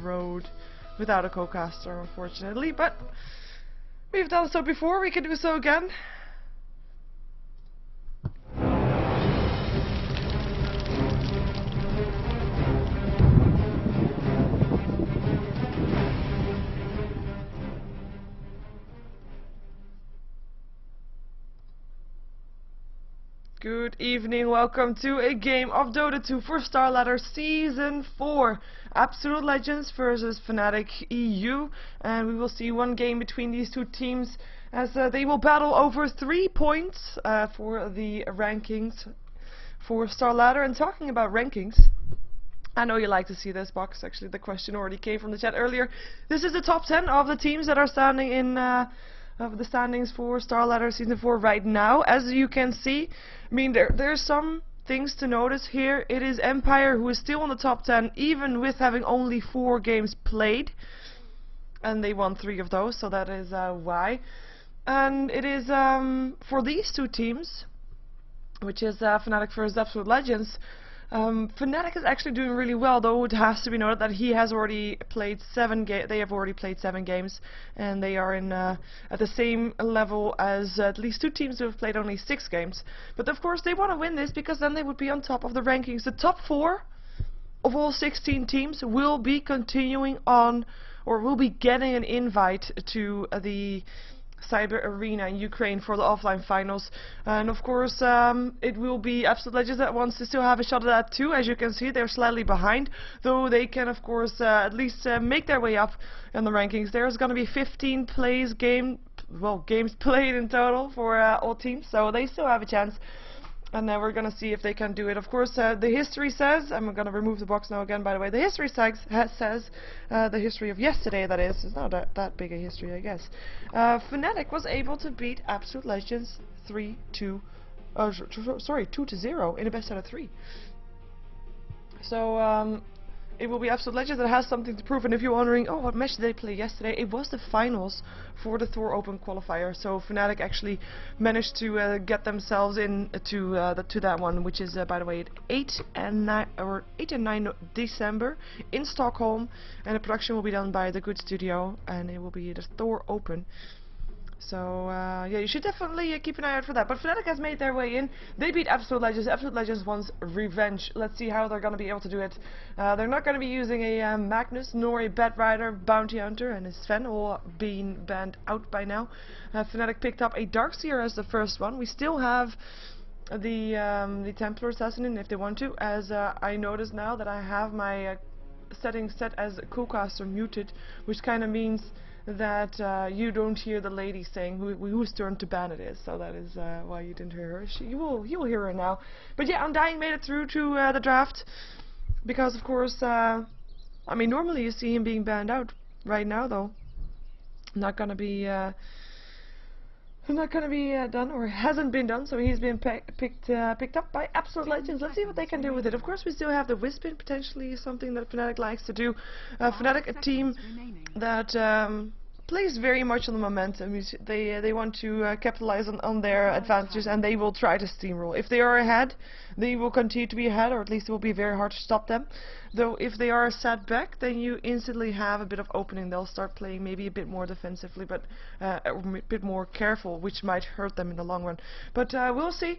road without a co-caster, unfortunately, but we've done so before, we can do so again. Good evening, welcome to a game of Dota 2 for StarLadder Season 4. Absolute Legends versus FnaticEU, and we will see one game between these two teams as they will battle over 3 points for the rankings for StarLadder. And talking about rankings, I know you like to see this box, actually the question already came from the chat earlier. This is the top 10 of the teams that are standing in of the standings for StarLadder Season 4 right now. As you can see, I mean, there's some things to notice here. It is Empire who is still in the top 10, even with having only 4 games played, and they won 3 of those, so that is why. And it is for these two teams, which is Fnatic versus Absolute Legends. Fnatic is actually doing really well, though it has to be noted that he has already played 7 games. They have already played 7 games, and they are in at the same level as at least 2 teams who have played only 6 games. But of course they want to win this, because then they would be on top of the rankings. The top 4 of all 16 teams will be continuing on, or will be getting an invite to the Cyber Arena in Ukraine for the offline finals. And of course it will be Absolute Legends that wants to still have a shot at that too. As you can see, they're slightly behind, though they can of course at least make their way up in the rankings. There's going to be 15 games played in total for all teams, so they still have a chance. And then we're going to see if they can do it. Of course, the history says, I'm going to remove the box now again, by the way, the history says, the history of yesterday, that is, it's not that big a history, I guess. Fnatic was able to beat Absolute Legends 2-0 in a best out of 3. So, it will be Absolute Legends that has something to prove. And if you're wondering, oh, what match did they play yesterday? It was the finals for the Thor Open qualifier. So Fnatic actually managed to get themselves in to that one, which is by the way 8 and 9 December in Stockholm, and the production will be done by the Good Studio, and it will be the Thor Open. So yeah, you should definitely keep an eye out for that. But Fnatic has made their way in. They beat Absolute Legends. Absolute Legends wants revenge. Let's see how they're going to be able to do it. They're not going to be using a Magnus nor a Bat Rider, Bounty Hunter, and his Sven all being banned out by now. Fnatic picked up a Darkseer as the first one. We still have the Templar Assassin in if they want to, as I notice now that I have my settings set as co-caster muted, which kind of means that you don't hear the lady saying whose turn to ban it is. So that is why you didn't hear her. You will hear her now. But yeah, Undying made it through to the draft, because of course I mean, normally you see him being banned out. Right now though, not gonna be done, or hasn't been done, so he's been picked up by Absolute Legends. Let's see what they can do with it. Of course, we still have the Wispin, potentially something that Fnatic likes to do. Fnatic, a team that plays very much on the momentum. They want to capitalize on their advantages, and they will try to steamroll. If they are ahead, they will continue to be ahead, or at least it will be very hard to stop them. Though if they are set back, then you instantly have a bit of opening. They'll start playing maybe a bit more defensively, but a bit more careful, which might hurt them in the long run. But we'll see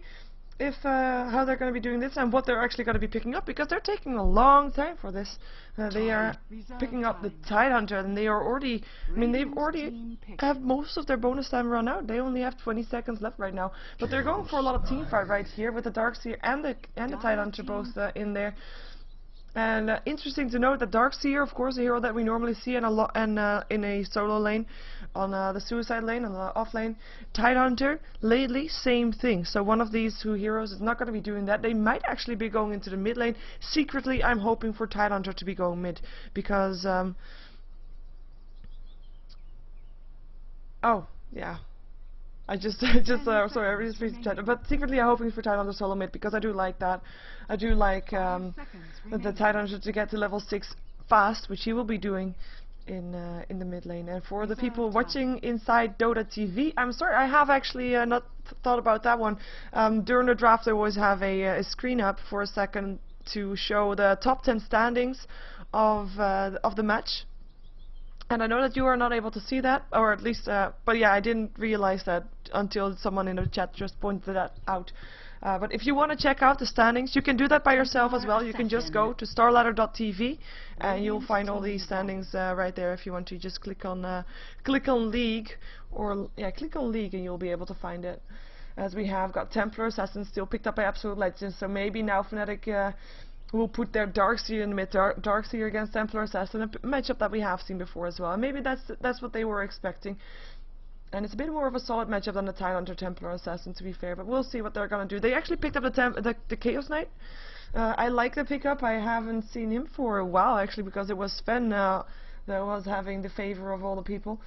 if how they're going to be doing this and what they're actually going to be picking up, because they're taking a long time for this. They are picking up the Tidehunter, and they are already, I mean, they've already have most of their bonus time run out. They only have 20 seconds left right now, but they're going for a lot of teamfight right here with the Darkseer and the Tidehunter both in there. And interesting to note that Darkseer, of course, a hero that we normally see in a solo lane, on the suicide lane, on the off lane. Tidehunter, lately, same thing. So one of these two heroes is not going to be doing that. They might actually be going into the mid lane. Secretly, I'm hoping for Tidehunter to be going mid, because oh yeah, I just sorry, I just reached chat. But secretly, I'm hoping for Tidehunter solo mid, because I do like that. I do like the Tidehunter to get to level 6 fast, which he will be doing in the mid lane. And for the people watching inside Dota TV, I'm sorry, I have actually not thought about that one. During the draft, I always have a screen up for a second to show the top 10 standings of the match. And I know that you are not able to see that, or at least, but yeah, I didn't realize that until someone in the chat just pointed that out. But if you want to check out the standings, you can do that by yourself as well. You can just go to StarLadder.tv and you'll find all these standings right there. If you want to just click on League, or yeah, click on League, and you'll be able to find it. As we have got Templar Assassin still picked up by Absolute Legends, so maybe now Fnatic will put their Darkseer in the mid, Darkseer against Templar Assassin, a matchup that we have seen before as well. And maybe that's what they were expecting. And it's a bit more of a solid matchup than the Tidehunter Templar Assassin, to be fair, but we'll see what they're gonna do. They actually picked up the Chaos Knight. I like the pickup. I haven't seen him for a while, actually, because it was Sven that was having the favor of all the people.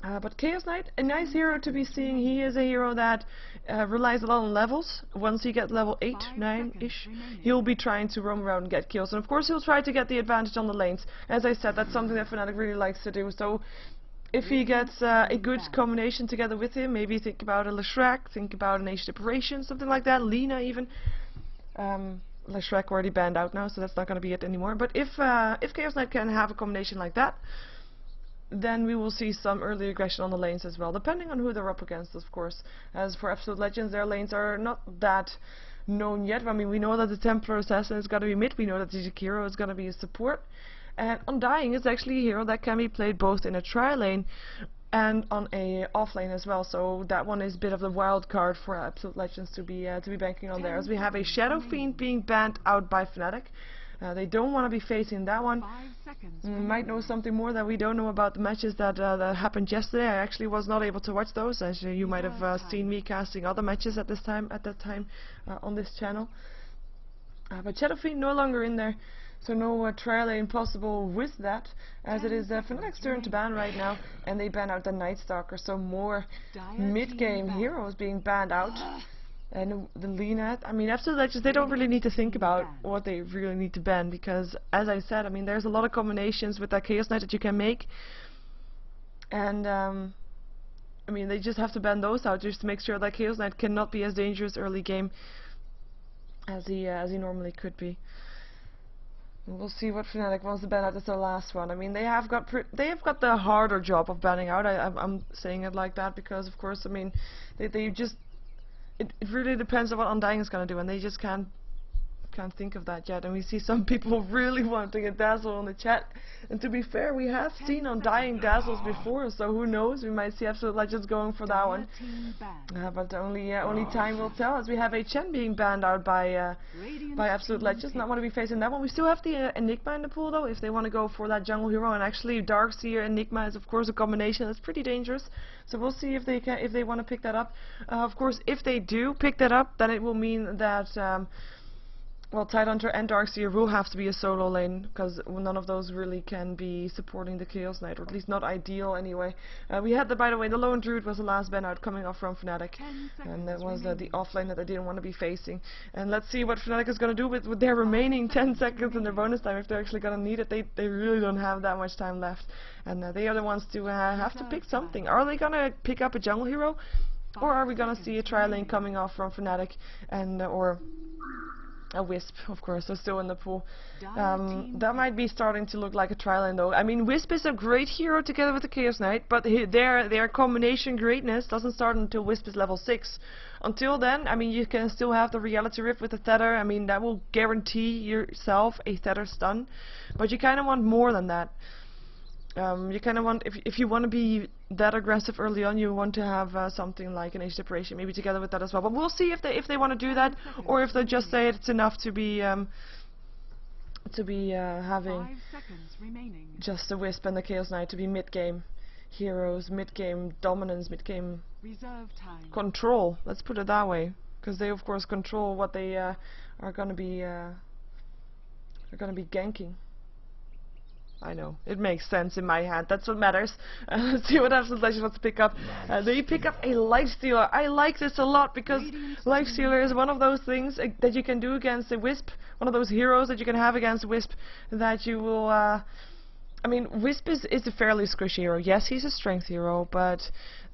But Chaos Knight, a nice hero to be seeing. He is a hero that relies a lot on levels. Once he gets level 8, 9-ish, he'll be trying to roam around and get kills. And of course he'll try to get the advantage on the lanes. As I said, that's something that Fnatic really likes to do. So if he gets a good combination together with him, maybe think about a Leshrac, think about an Age Deprivation, something like that, Lina even. Leshrac already banned out now, so that's not going to be it anymore. But if Chaos Knight can have a combination like that, then we will see some early aggression on the lanes as well, depending on who they're up against, of course. As for Absolute Legends, their lanes are not that known yet. I mean, we know that the Templar Assassin is going to be mid, we know that the Jakiro is going to be a support, and Undying is actually a hero that can be played both in a tri-lane and on a off-lane as well, so that one is a bit of the wild card for Absolute Legends to be banking on there. As we have a Shadow Fiend being banned out by Fnatic. They don't want to be facing that one. We might know something more that we don't know about the matches that happened yesterday. I actually was not able to watch those, as you might have seen me casting other matches at that time on this channel. But Shadow Fiend no longer in there, so no trial lane possible with that, as it is Fnatic's turn to ban right now, and they ban out the Night Stalker, so more mid-game heroes being banned out. And the Lina, I mean, Absolute Legends, they don't really need to think about what they really need to ban, because, as I said, I mean, there's a lot of combinations with that Chaos Knight that you can make, and I mean, they just have to ban those out just to make sure that Chaos Knight cannot be as dangerous early game as he normally could be. We'll see what Fnatic wants to ban out as their last one. I mean, they have got the harder job of banning out. I'm saying it like that because, of course, I mean, they just. It really depends on what Undying is going to do, and they just can't think of that yet. And we see some people really wanting a Dazzle in the chat. And to be fair, we have seen Undying Dazzles before, so who knows? We might see Absolute Legends going for that one. But only time will tell, as we have a Chen being banned out by Absolute Legends. Not want to be facing that one. We still have the Enigma in the pool, though, if they want to go for that jungle hero. And actually, Darkseer Enigma is, of course, a combination that's pretty dangerous. So we'll see if they want to pick that up. Of course, if they do pick that up, then it will mean that well, Tidehunter and Darkseer will have to be a solo lane, because none of those really can be supporting the Chaos Knight, or at least not ideal anyway. We had by the way, the Lone Druid was the last ban out coming off from Fnatic, and that was the off lane that they didn't want to be facing. And let's see what Fnatic is going to do with their remaining 10 seconds in their bonus time, if they're actually going to need it. They really don't have that much time left, and they are the ones to have to pick something. Are they going to pick up a jungle hero, or are we going to see a tri lane coming off from Fnatic, and or a Wisp, of course, they're still in the pool. That might be starting to look like a tri-lane, though. I mean, Wisp is a great hero together with the Chaos Knight, but their combination greatness doesn't start until Wisp is level 6. Until then, I mean, you can still have the Reality Rift with the Tether. I mean, that will guarantee yourself a Tether stun, but you kind of want more than that. You kind of want, if you want to be that aggressive early on, you want to have something like an Age Deprivation maybe together with that as well. But we'll see if they want to do that, or if they just say it's enough to be having just the Wisp and the Chaos Knight to be mid-game heroes, mid-game dominance, mid-game control. Let's put it that way, because they of course control what they are going to be ganking. I know, it makes sense in my head, that's what matters. Let's see what Absolute Legends wants to pick up. They pick up a Lifestealer. I like this a lot, because Lifestealer is one of those things that you can do against a Wisp, one of those heroes that you can have against a Wisp, that you will, I mean, Wisp is a fairly squishy hero. Yes, he's a strength hero, but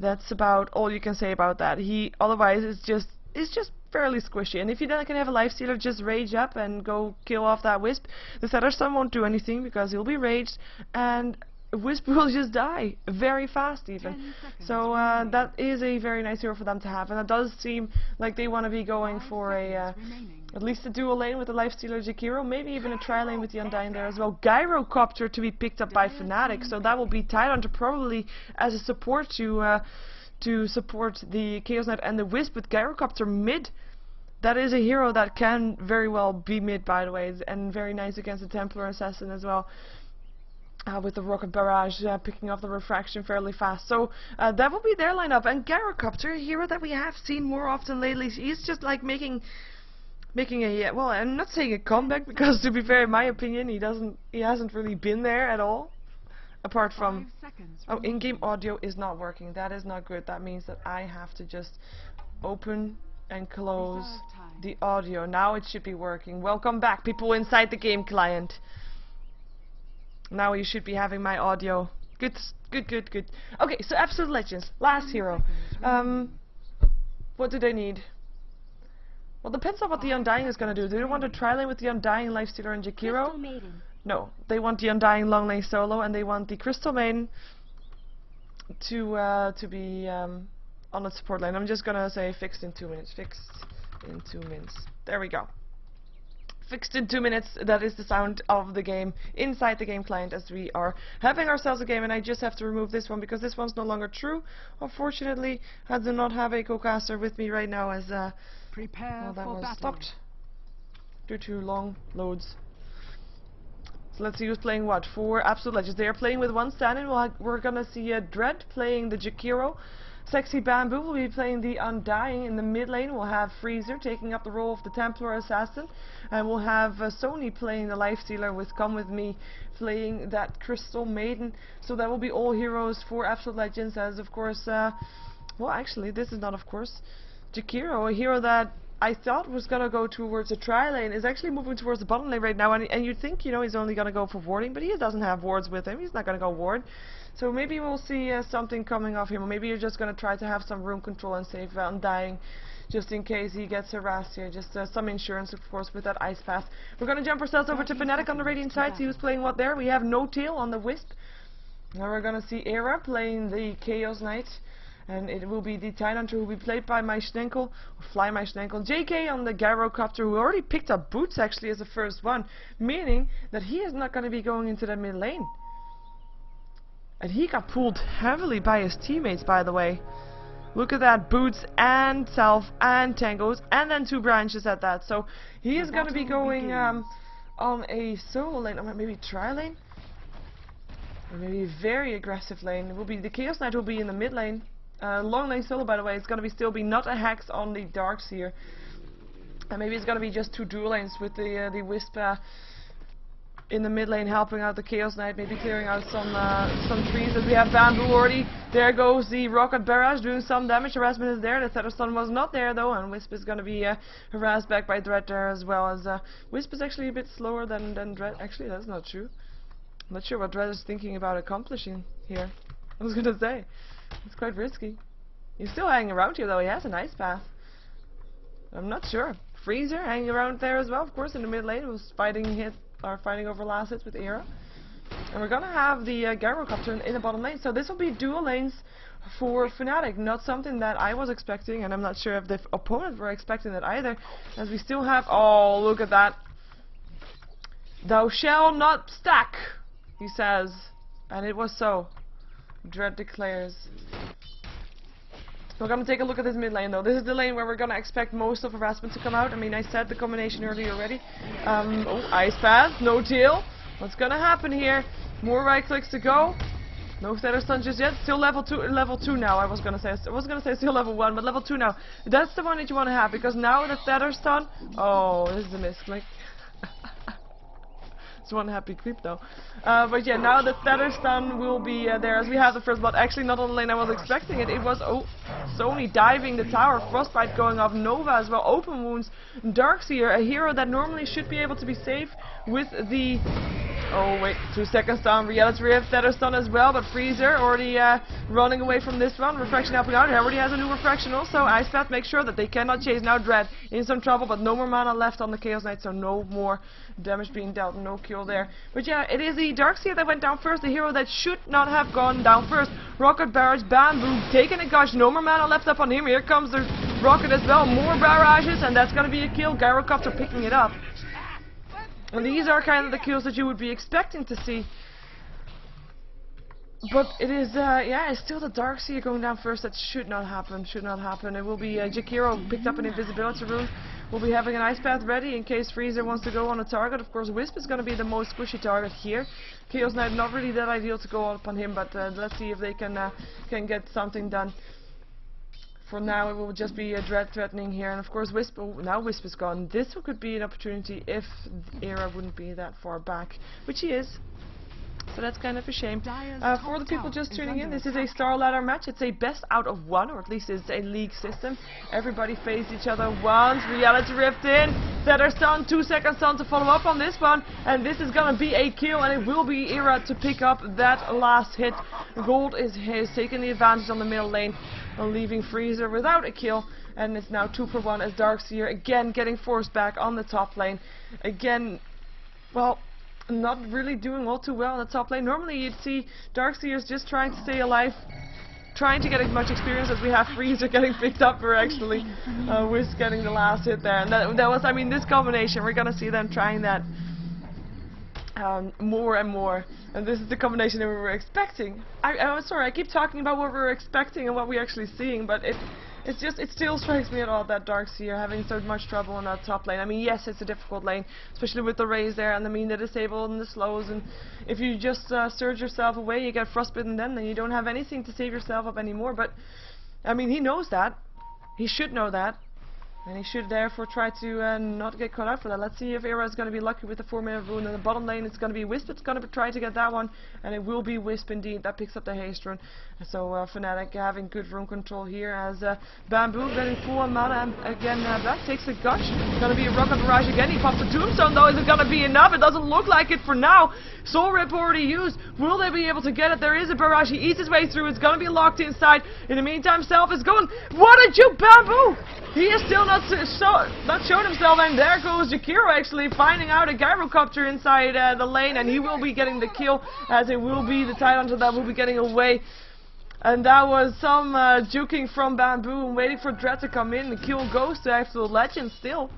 that's about all you can say about that. He, otherwise, is just fairly squishy. And if you then can have a lifestealer just rage up and go kill off that Wisp, the Featherstone won't do anything because he'll be raged, and Wisp will just die very fast even. So that is a very nice hero for them to have, and it does seem like they want to be going for a at least a dual lane with the lifestealer Jakiro, maybe even a tri-lane with the Undying there as well. Gyrocopter to be picked up by Fnatic, so that will be Tidehunter probably as a support to support the Chaos Knight and the Wisp, with Gyrocopter mid. That is a hero that can very well be mid, by the way, and very nice against the Templar Assassin as well. With the Rocket Barrage picking up the refraction fairly fast. So that will be their lineup. And Gyrocopter, a hero that we have seen more often lately, he's just like making a, well, I'm not saying a comeback, because to be fair, in my opinion, he hasn't really been there at all. Apart from, oh, in-game audio is not working. That is not good. That means that I have to just open and close the audio. Now it should be working. Welcome back, people inside the game client. Now you should be having my audio. Good. Okay, so Absolute Legends, last hero. What do they need? Well, depends on what the Undying is going to do. Do they want to tri-lane with the Undying, Lifestealer, and Jakiro? No, they want the Undying long lane solo, and they want the Crystal Maiden to be on the support lane. I'm just going to say fixed in 2 minutes. Fixed in 2 minutes. There we go. Fixed in 2 minutes. That is the sound of the game inside the game client as we are having ourselves a game, and I just have to remove this one because this one's no longer true. Unfortunately, I do not have a co-caster with me right now, as well, that was stopped due to long loads. So let's see who's playing what for Absolute Legends. They are playing with one stand-in. We're gonna see Dread playing the Jakiro. Sexy Bamboo will be playing the Undying in the mid lane. We'll have Freezer taking up the role of the Templar Assassin, and we'll have Sony playing the Lifestealer, with Come With Me playing that Crystal Maiden. So that will be all heroes for Absolute Legends, as of course, well, actually this is not of course, Jakiro, a hero that I thought was gonna go towards a tri-lane, is actually moving towards the bottom lane right now, and you'd think, you know, he's only gonna go for warding, but he doesn't have wards with him. He's not gonna go ward. So maybe we'll see something coming off him, or maybe you're just going to try to have some room control and save Undying, just in case he gets harassed here. Just some insurance, of course, with that Ice Path. We're going to jump ourselves over to Fnatic on the Radiant side, see who's playing what there. We have No Tail on the Wisp. Now we're going to see Era playing the Chaos Knight, and it will be the Tidehunter who will be played by Myschnenkel, or Fly Myschnenkel. JK on the Gyrocopter, who already picked up Boots actually as the first one, meaning that he is not going to be going into the mid lane. And he got pulled heavily by his teammates, by the way. Look at that, Boots and Self and Tangos, and then 2 branches at that. So he is going to be going on a solo lane, or maybe tri-lane, or maybe a very aggressive lane. It will be the Chaos Knight will be in the mid lane. Long lane solo, by the way. It's going to be still be not a hex on the darks here, and maybe it's going to be just 2 dual lanes with the Wisp in the mid lane helping out the Chaos Knight, maybe clearing out some trees. As we have Bamboo already, there goes the Rocket Barrage doing some damage. Harassment is there. The Featherstone was not there though, and Wisp is going to be harassed back by Dread there, as well as Wisp is actually a bit slower than Dread. Actually, that's not true. I'm not sure what Dread is thinking about accomplishing here. I was going to say, it's quite risky. He's still hanging around here though. He has a nice path. I'm not sure. Freezer hanging around there as well, of course, in the mid lane, was fighting over last hits with Era. And we're gonna have the Gyrocopter in the bottom lane. So this will be dual lanes for Fnatic. Not something that I was expecting, and I'm not sure if the opponents were expecting that either, as we still have, oh, look at that. Thou shalt not stack, he says. And it was so. Dread declares. We're gonna take a look at this mid lane though. This is the lane where we're gonna expect most of harassment to come out. I mean, I said the combination earlier already. Oh, Ice Path, No Tail. What's gonna happen here? More right clicks to go. No Featherstone just yet. Still level 2 now. I was gonna say still level 1, but level 2 now. That's the one that you wanna have, because now the Featherstone. Oh, this is a misclick. It's one happy creep though. But yeah, now the Featherstone will be there, as we have the first blood. Actually, not on the lane I was expecting it. It was, oh, Sony diving the tower, Frostbite going off, Nova as well, open wounds, Darkseer, a hero that normally should be able to be safe with the Oh wait, 2 seconds down. Reality Rift, that is done as well, but Freezer already running away from this one. Refraction helping out. He already has a new Refraction also. Ice Path makes sure that they cannot chase. Now Dread in some trouble, but no more mana left on the Chaos Knight, so no more damage being dealt. No kill there. But yeah, it is the Darkseer that went down first, the hero that should not have gone down first. Rocket Barrage, Bamboo, taking a gush. No more mana left up on him. Here comes the Rocket as well. More barrages, and that's going to be a kill. Gyrocopter picking it up. And these are kind of the kills that you would be expecting to see. But it is, yeah, it's still the Darkseer going down first. That should not happen, should not happen. It will be Jakiro picked up an invisibility rune. We'll be having an Ice Path ready in case Freezer wants to go on a target. Of course, Wisp is going to be the most squishy target here. Chaos Knight, not really that ideal to go up on him, but let's see if they can get something done. For now, it will just be a Dread threatening here, and of course Wisp, oh, now Wisp is gone. This could be an opportunity if Era wouldn't be that far back, which he is. So that's kind of a shame. For the people just tuning in, this is a StarLadder match. It's a best out of one, or at least it's a league system. Everybody face each other once. Reality Rift in. Feather stun, 2 seconds stun to follow up on this one. And this is gonna be a kill, and it will be Era to pick up that last hit. Gold is taking the advantage on the middle lane, leaving Freezer without a kill. And it's now 2 for 1 as Darkseer again getting forced back on the top lane. Again, well, not really doing all too well on the top lane. Normally you'd see Darkseers just trying to stay alive, trying to get as much experience as we have Freezer getting picked up for actually Wisp getting the last hit there. And that was, I mean, this combination, we're gonna see them trying that more and more. And this is the combination that we were expecting. I'm sorry, I keep talking about what we were expecting and what we're actually seeing, but it still strikes me at all that Darkseer having so much trouble in that top lane. I mean, yes, it's a difficult lane, especially with the Raze there, and I mean the disable and the slows, and if you just surge yourself away, you get frostbitten then you don't have anything to save yourself up anymore. But I mean, he knows that. He should know that. And he should therefore try to not get caught out for that. Let's see if Era is going to be lucky with the 4-minute rune. In the bottom lane, it's going to be Wisp. It's going to try to get that one, and it will be Wisp indeed. That picks up the haste rune. So Fnatic having good rune control here as Bamboo getting full on mana. And again, Black takes a gush. It's going to be a Rocket Barrage again. He pops a Tombstone though. Is it going to be enough? It doesn't look like it for now. Soul Rip already used. Will they be able to get it? There is a barrage. He eats his way through. It's going to be locked inside. In the meantime, Self is going. What did you, Bamboo? He is still not shown himself, and there goes Jakiro actually finding out a Gyrocopter inside the lane, and he will be getting the kill, as it will be the Tidehunter that will be getting away. And that was some juking from Bamboo and waiting for Dread to come in. The kill goes to Absolute Legend still.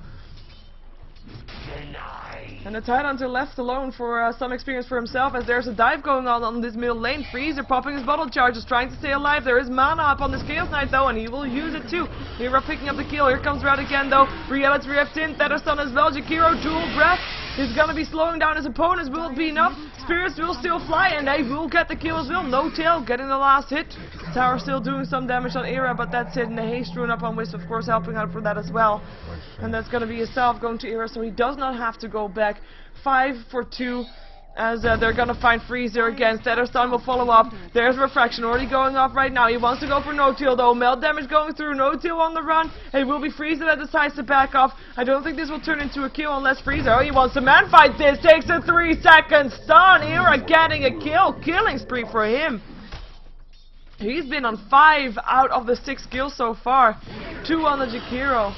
And the Tidehunter left alone for some experience for himself, as there's a dive going on this middle lane. Freezer popping his bottle charges, trying to stay alive. There is mana up on this Chaos Knight though, and he will use it too. Hero picking up the kill. Here comes Red again though. Reality Rift in, Feather stun as well. Jakiro dual breath. He's gonna be slowing down his opponents. Will it be enough? Spirits will still fly, and they will get the kill as well. No tail, getting the last hit. Tower still doing some damage on Era, but that's it. And the haste rune up on Wisp, of course, helping out for that as well. And that's gonna be a Self going to Era, so he does not have to go back. 5 for 2. As they're gonna find Freezer again. Feather stun will follow up. There's Refraction already going off right now. He wants to go for no-tail though. Melt damage going through. No-tail on the run. It will be Freezer that decides to back off. I don't think this will turn into a kill unless Freezer. Oh, he wants to man-fight this. Takes a 3-second stun. Era getting a kill. Killing spree for him. He's been on 5 out of the 6 kills so far. 2 on the Jakiro.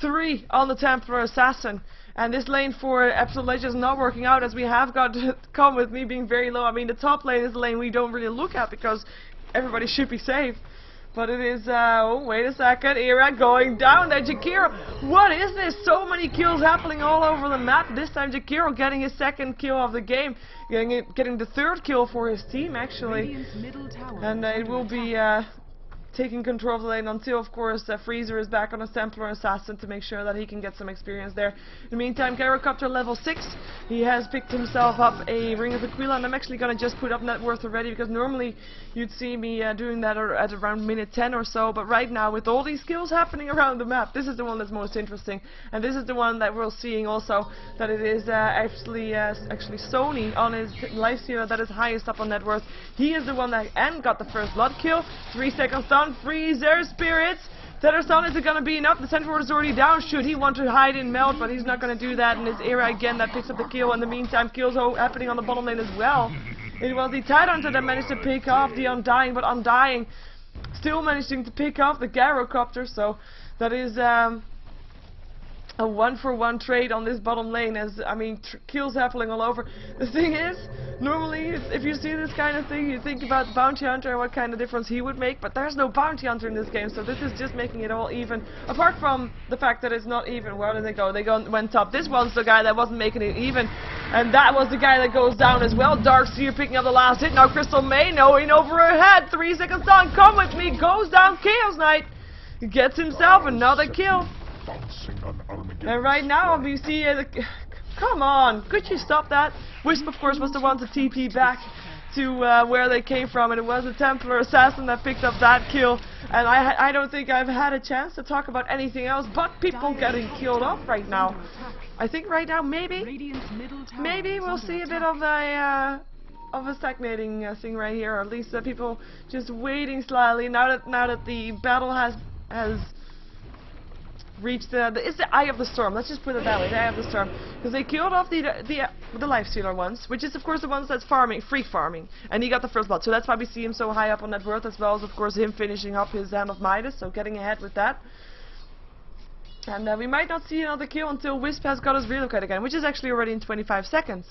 3 on the Templar Assassin. And this lane for Absolute Legend is not working out, as we have got to come with me being very low. I mean, the top lane is the lane we don't really look at because everybody should be safe. But it is, oh, wait a second, Era going down there. Jakiro, what is this? So many kills happening all over the map. This time Jakiro getting his 2nd kill of the game. Getting the 3rd kill for his team, actually. And it will be taking control of the lane until, of course, Freezer is back on a Templar Assassin to make sure that he can get some experience there. In the meantime, Gyrocopter level 6. He has picked himself up a Ring of Aquila, and I'm actually going to just put up net worth already, because normally you'd see me doing that at around minute 10 or so, but right now, with all these skills happening around the map, this is the one that's most interesting, and this is the one that we're seeing also, that it is actually Sony on his life stealer that is highest up on net worth. He is the one that got the first blood kill. 3 seconds down. Freezer, Spirits, Sun, is it gonna be enough? The center ward is already down. Should he want to hide in melt, but he's not gonna do that. And it's Era again that picks up the kill. In the meantime, kills happening on the bottom lane as well. It was the Tidehunter that managed to pick off the Undying, but Undying still managing to pick off the Gyrocopter, so that is a 1-for-1 trade on this bottom lane, as, I mean, kills happening all over. The thing is, normally, if you see this kind of thing, you think about Bounty Hunter and what kind of difference he would make, but there's no Bounty Hunter in this game, so this is just making it all even. Apart from the fact that it's not even, where did they go? They went top. This one's the guy that wasn't making it even, and that was the guy that goes down as well. Darkseer picking up the last hit. Now Crystal May knowing over her head. 3 seconds down. Come with me. Goes down. Chaos Knight gets himself another kill. And right now we see come on, could you stop that? Wisp of course was the one to TP back to where they came from, and it was a Templar Assassin that picked up that kill. And I don't think I've had a chance to talk about anything else but people getting killed off right now. I think right now maybe we'll see a bit of a stagnating thing right here, or at least people just waiting slightly now that the battle has reached it's the Eye of the Storm. Let's just put it that way, the Eye of the Storm, because they killed off the Lifestealer ones, which is of course the ones that's free farming, and he got the first blood. So that's why we see him so high up on net worth, as well as of course him finishing up his Hand of Midas, so getting ahead with that. And we might not see another kill until Wisp has got his relocate again, which is actually already in 25 seconds.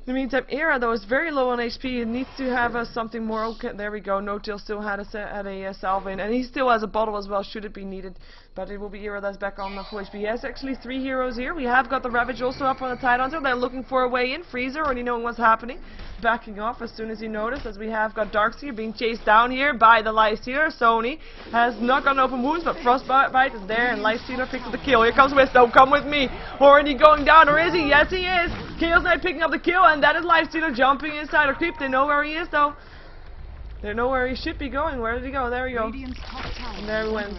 In the meantime, Era though is very low on HP and needs to have something more. Okay, there we go. No-Tail still had a salve in, and he still has a bottle as well, should it be needed. But it will be Era that's back on the full HP. He has actually 3 heroes here. We have got the Ravage also up on the Tidehunter. They're looking for a way in. Freezer already knowing what's happening, backing off as soon as he noticed, as we have got Darkseer being chased down here by the Lifestealer. Sony has not got open wounds, but Frostbite is there, and Lifestealer picks up the kill. Here comes Wisp, come with me. Already going down, or is he? Yes, he is. Chaos Knight picking up the kill, and that is Lifestealer jumping inside or creep. They know where he is though. They know where he should be going. Where did he go? There we go. And there he went.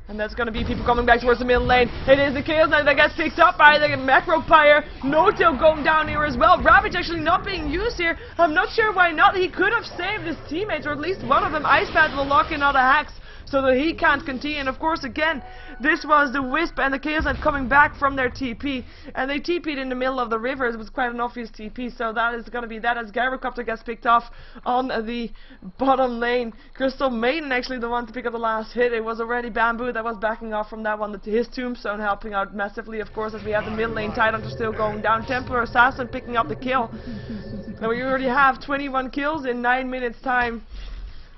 And that's gonna be people coming back towards the middle lane. It is the Chaos Knight that gets picked up by the Macropire. No-Tail going down here as well. Ravage actually not being used here. I'm not sure why not. He could have saved his teammates, or at least one of them. Ice Pad will lock in other hacks so that he can't continue. And of course again, this was the Wisp and the Chaos Knight coming back from their TP, and they TP'd in the middle of the river. It was quite an obvious TP, so that is going to be that, as Gyrocopter gets picked off on the bottom lane. Crystal Maiden actually the one to pick up the last hit. It was already Bamboo that was backing off from that one to his Tombstone, helping out massively of course, as we have the mid lane Tidehunter still going down. Templar Assassin picking up the kill. And we already have 21 kills in 9 minutes time.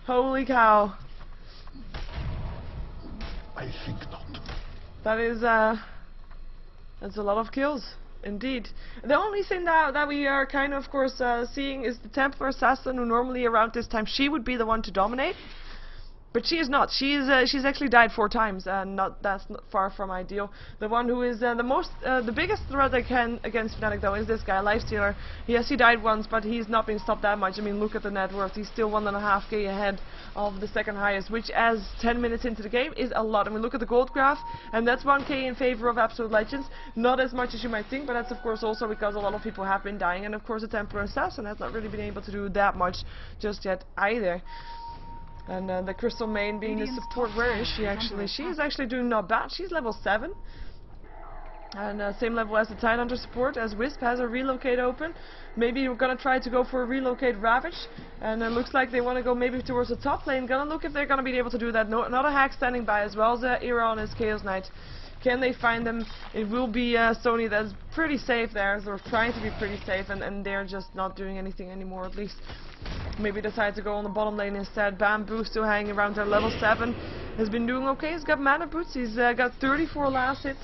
Holy cow. I think not. That is, that's a lot of kills, indeed. The only thing that we are kind of course, seeing is the Templar Assassin, who normally around this time, she would be the one to dominate. But she is not. She's actually died 4 times, and that's not far from ideal. The one who is the biggest threat against Fnatic though is this guy, Lifestealer. Yes, he died once, but he's not been stopped that much. I mean, look at the net worth. He's still 1.5k ahead of the second highest, which as 10 minutes into the game is a lot. I mean, look at the gold graph, and that's 1k in favor of Absolute Legends. Not as much as you might think, but that's of course also because a lot of people have been dying, and of course the Templar Assassin has not really been able to do that much just yet either. And the Crystal Main being the support, where is she actually? She is actually doing not bad. She's level 7. And same level as the Tidehunter support, as Wisp has a relocate open. Maybe we're gonna try to go for a relocate Ravage. And it looks like they want to go maybe towards the top lane. Gonna look if they're gonna be able to do that. No, another hack standing by, as well as Era on his Chaos Knight. Can they find them? It will be Sony that's pretty safe there. They're trying to be pretty safe, and they're just not doing anything anymore, at least. Maybe decide to go on the bottom lane instead. Bamboo still hanging around there, level 7. Has been doing okay. He's got mana boots. He's got 34 last hits.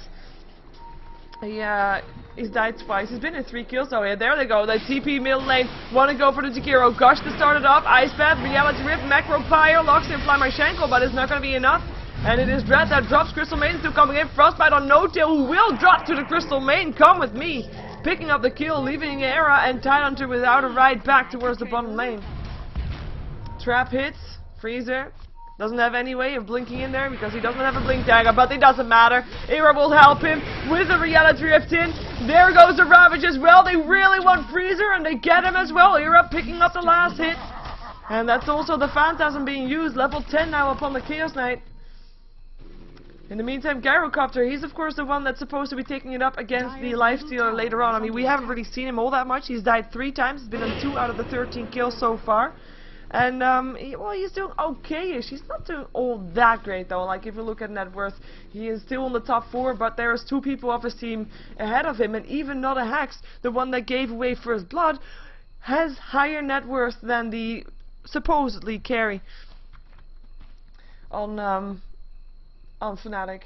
He's died twice. He's been in 3 kills. Oh yeah, there they go. The TP middle lane. Want to go for the Jakiro. Gush to start it off. Ice Path, Reality Rip, Macropire, locks in Flamershenko, but it's not going to be enough. And it is Dread that drops. Crystal Maiden still coming in. Frostbite on No-Tail, who will drop to the Crystal Maiden. Come with me. Picking up the kill, leaving Era and Tidehunter without a ride back towards the bottom lane. Trap hits. Freezer doesn't have any way of blinking in there because he doesn't have a blink dagger, but it doesn't matter. Era will help him with the Reality Rift in. There goes the Ravage as well. They really want Freezer, and they get him as well. Era picking up the last hit. And that's also the Phantasm being used. Level 10 now upon the Chaos Knight. In the meantime, Gyrocopter, he's of course the one that's supposed to be taking it up against the Lifestealer later on. I mean, we haven't really seen him all that much. He's died 3 times. He's been on 2 out of the 13 kills so far. And, he's doing okay-ish. He's not doing all that great, though. Like, if you look at net worth, he is still in the top 4, but there's 2 people of his team ahead of him. And even not a Hex, the one that gave away First Blood, has higher net worth than the supposedly carry on Fnatic.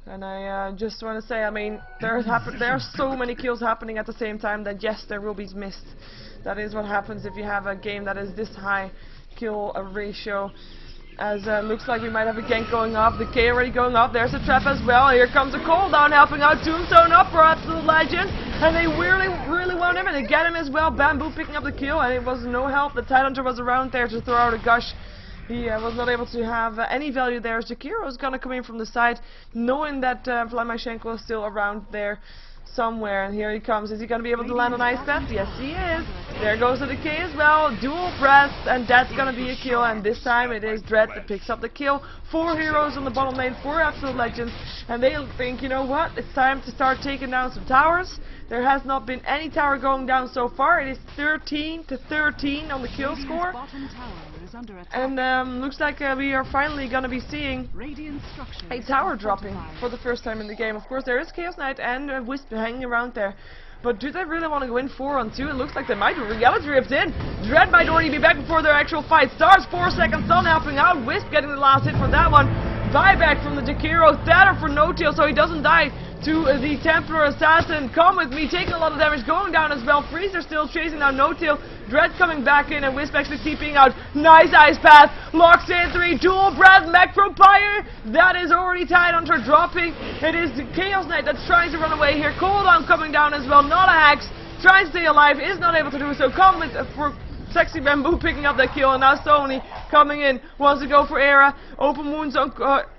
And I just want to say, I mean, there are so many kills happening at the same time that yes, there will be missed. That is what happens if you have a game that is this high kill ratio. As looks like we might have a gank going off. The K already going off. There's a trap as well. Here comes a cooldown helping out Tombstone up for Absolute Legends. And they really want him, and they get him as well. Bamboo picking up the kill, and it was no help. The Tidehunter was around there to throw out a gush. He was not able to have any value there. Jakiro is going to come in from the side, knowing that Vladimir is still around there somewhere. And here he comes. Is he going to be able to land an ice path? Yes, he is. There goes the decay as well. Dual breath, and that's going to be a kill. And this time it is Dread that picks up the kill. 4 heroes on the bottom lane, 4 Absolute Legends. And they think, you know what? It's time to start taking down some towers. There has not been any tower going down so far. It is 13-13 on the kill score. And looks like we are finally going to be seeing a tower dropping for the first time in the game. Of course, there is Chaos Knight and Wisp hanging around there. But do they really want to go in 4-on-2? It looks like they might. Reality ripped in. Dread might already be back before their actual fight starts. 4 seconds stun helping out. Wisp getting the last hit for that one. Buyback from the Jakiro. Thadder for no-tail so he doesn't die to the Templar Assassin. Come with me, taking a lot of damage, going down as well. Freezer still chasing down no-tail. Dread coming back in, and Wisp actually TPing out. Nice ice path, locks in 3, dual breath, Necropire. That is already Tidehunter dropping. It is the Chaos Knight that's trying to run away here. Cooldown coming down as well, not a Hex. Trying to stay alive, is not able to do so. Come with for Sexy Bamboo picking up that kill, and now Sony coming in, wants to go for Era. Open wounds on,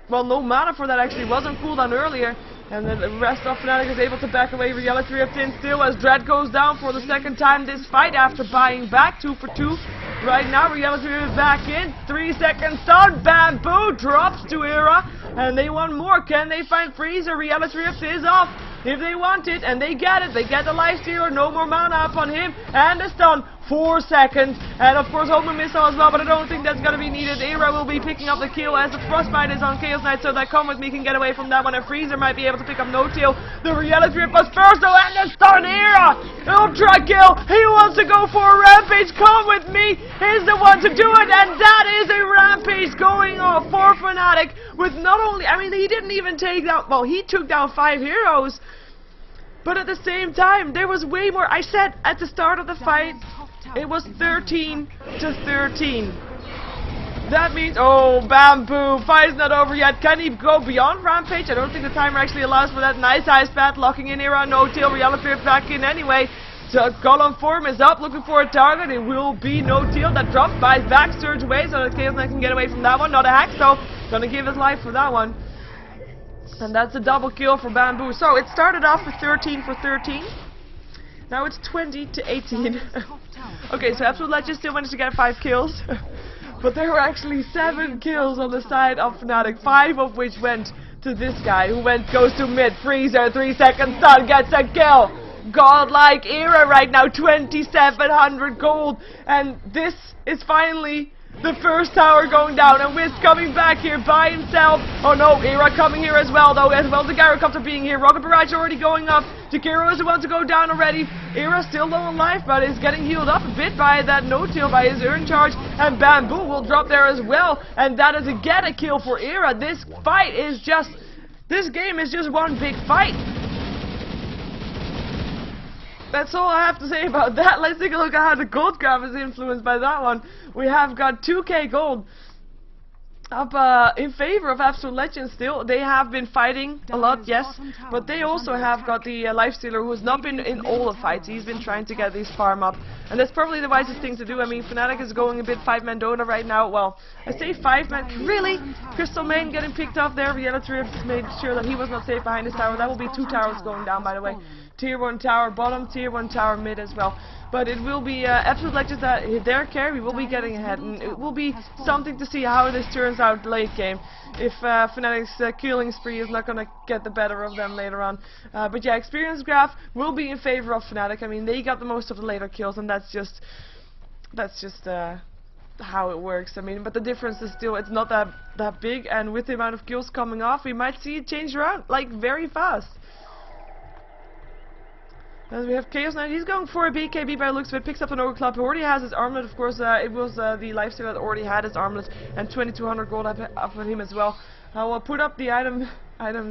well, no mana for that actually, was on cooldown earlier. And then the rest of Fnatic is able to back away. Reality ripped in still as Dread goes down for the second time this fight after buying back 2 for 2. Right now, Reality ripped back in. 3 seconds stun. Bamboo drops to Era. And they want more. Can they find Freezer? Reality ripped is off. If they want it, and they get it. They get the Lifestealer. No more mana up on him. And the stun. 4 seconds. And of course, Homing Missile as well, but I don't think that's going to be needed. Era will be picking up the kill as the Frostbite is on Chaos Knight, so that Come With Me can get away from that one. And Freezer might be able to pick up no-tail. The Reality Rip was first, though, and the stun. Era! Ultra kill! He wants to go for a rampage. Come With Me is the one to do it, and that is a rampage going off for Fnatic. With not only, I mean, he didn't even take down, well, he took down 5 heroes. But at the same time, there was way more. I said at the start of the fight, it was 13-13. That means, oh, Bamboo, fight's not over yet. Can he go beyond Rampage? I don't think the timer actually allows for that. Nice ice path, locking in Era, no-tail, Reality back in anyway. So Column Form is up, looking for a target. It will be no-tail that drops, buys back, surge away, so that Chaos Knight can get away from that one. Not a hack, though. Gonna give his life for that one. And that's a double kill for Bamboo. So it started off with 13 for 13. Now it's 20-18. Okay, so Absolute Legends still managed to get 5 kills. But there were actually 7 kills on the side of Fnatic. 5 of which went to this guy, who goes to mid. Freezer, 3 seconds stun, gets a kill. Godlike Era right now, 2,700 gold. And this is finally the first tower going down, and Wisp coming back here by himself. Oh no, Era coming here as well, though, as well as the Gyrocopter being here. Rocket Barrage already going up. Jakiro is the one to go down already. Era still low on life, but is getting healed up a bit by that no-tail, by his Urn Charge, and Bamboo will drop there as well, and that is again a kill for Era. This fight is just, this game is just one big fight. That's all I have to say about that. Let's take a look at how the gold graph is influenced by that one. We have got 2k gold up in favor of Absolute Legends still. They have been fighting a lot, yes, but they also have got the Lifestealer, who has not been in all the fights. He's been trying to get these farm up, and that's probably the wisest thing to do. I mean, Fnatic is going a bit 5-man Dota right now. Well, I say 5-man, really? Crystal Main getting picked off there. Reality Rift made sure that he was not safe behind his tower. That will be 2 towers going down, by the way. tier 1 tower bottom, tier 1 tower mid as well. But it will be Absolute Legends that their carry will be getting ahead, and it will be something to see how this turns out late game. If Fnatic's killing spree is not going to get the better of them later on. But yeah, experience graph will be in favor of Fnatic. I mean, they got the most of the later kills, and that's just how it works. I mean, but the difference is still, it's not that big, and with the amount of kills coming off, we might see it change around like very fast. As we have Chaos Knight, he's going for a BKB by the looks of it, picks up an Ogre Club, who already has his armlet. Of course, it was the lifestealer that already had his armlet, and 2200 gold up on him as well. I will put up the items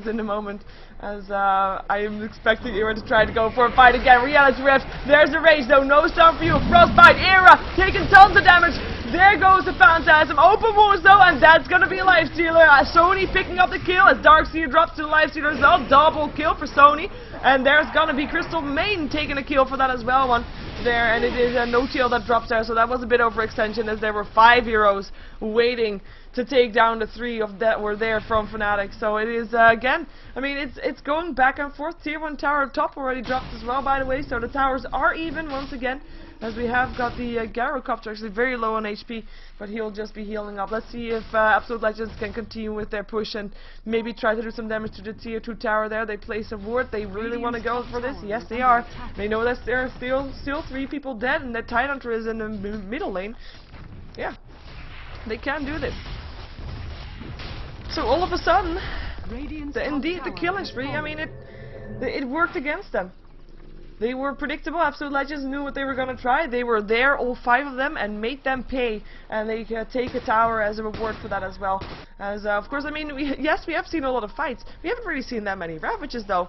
in a moment, as I am expecting Era to try to go for a fight again. Reality Rift, there's the rage though, no stun for you. Frostbite, Era taking tons of damage. There goes the Phantasm, open wounds though, and that's gonna be a lifestealer. Sony picking up the kill as Darkseer drops to the lifestealer as well. Double kill for Sony, and there's gonna be Crystal Main taking a kill for that as well. One there, and it is a no-tail that drops there, so that was a bit overextension, as there were 5 heroes waiting to take down the 3 of that were there from Fnatic. So it is again, I mean, it's going back and forth. Tier 1 tower top already dropped as well, by the way, so the towers are even once again, as we have got the Gyrocopter actually very low on HP, but he'll just be healing up. Let's see if Absolute Legends can continue with their push and maybe try to do some damage to the tier 2 tower there. They place a ward. They really want to go for this. Yes, they are. They know that there are still 3 people dead, and that Tidehunter is in the middle lane. Yeah, they can do this. So all of a sudden, indeed the killing spree, I mean, it worked against them. They were predictable. Absolute Legends knew what they were going to try. They were there, all 5 of them, and made them pay. And they take a tower as a reward for that as well. As of course, I mean, yes, we have seen a lot of fights. We haven't really seen that many Ravages, though.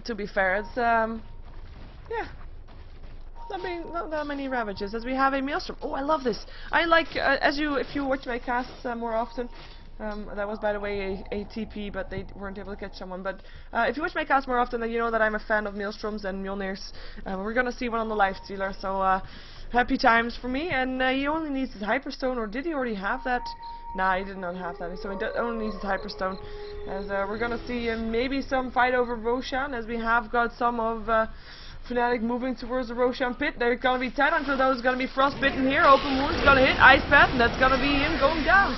To be fair, it's yeah, not that many Ravages. As we have a Maelstrom. Oh, I love this. I like if you watch my casts more often. That was, by the way, a TP, but they weren't able to catch someone. But if you watch my cast more often, then you know that I'm a fan of Maelstroms and Mjolnirs. We're gonna see one on the lifestealer, so happy times for me. And he only needs his Hyperstone, or did he already have that? Nah, he did not have that, so he only needs his Hyperstone. As we're gonna see maybe some fight over Roshan, as we have got some of Fnatic moving towards the Roshan pit. There's gonna be Tidehunter, though, is gonna be frostbitten here. Open wounds, gonna hit Ice Path, and that's gonna be him going down.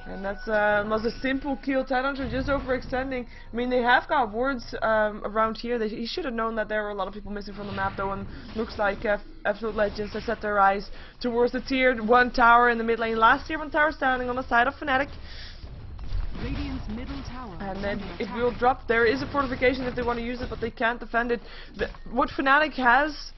And that's was a simple kill. Tidehunter just overextending. I mean, they have got wards around here. He should have known that there were a lot of people missing from the map, though, and looks like Absolute Legends have set their eyes towards the tier 1 tower in the mid lane. Last tier 1 tower standing on the side of Fnatic. Middle tower, and then it will drop. There is a fortification if they want to use it, but they can't defend it. What Fnatic has,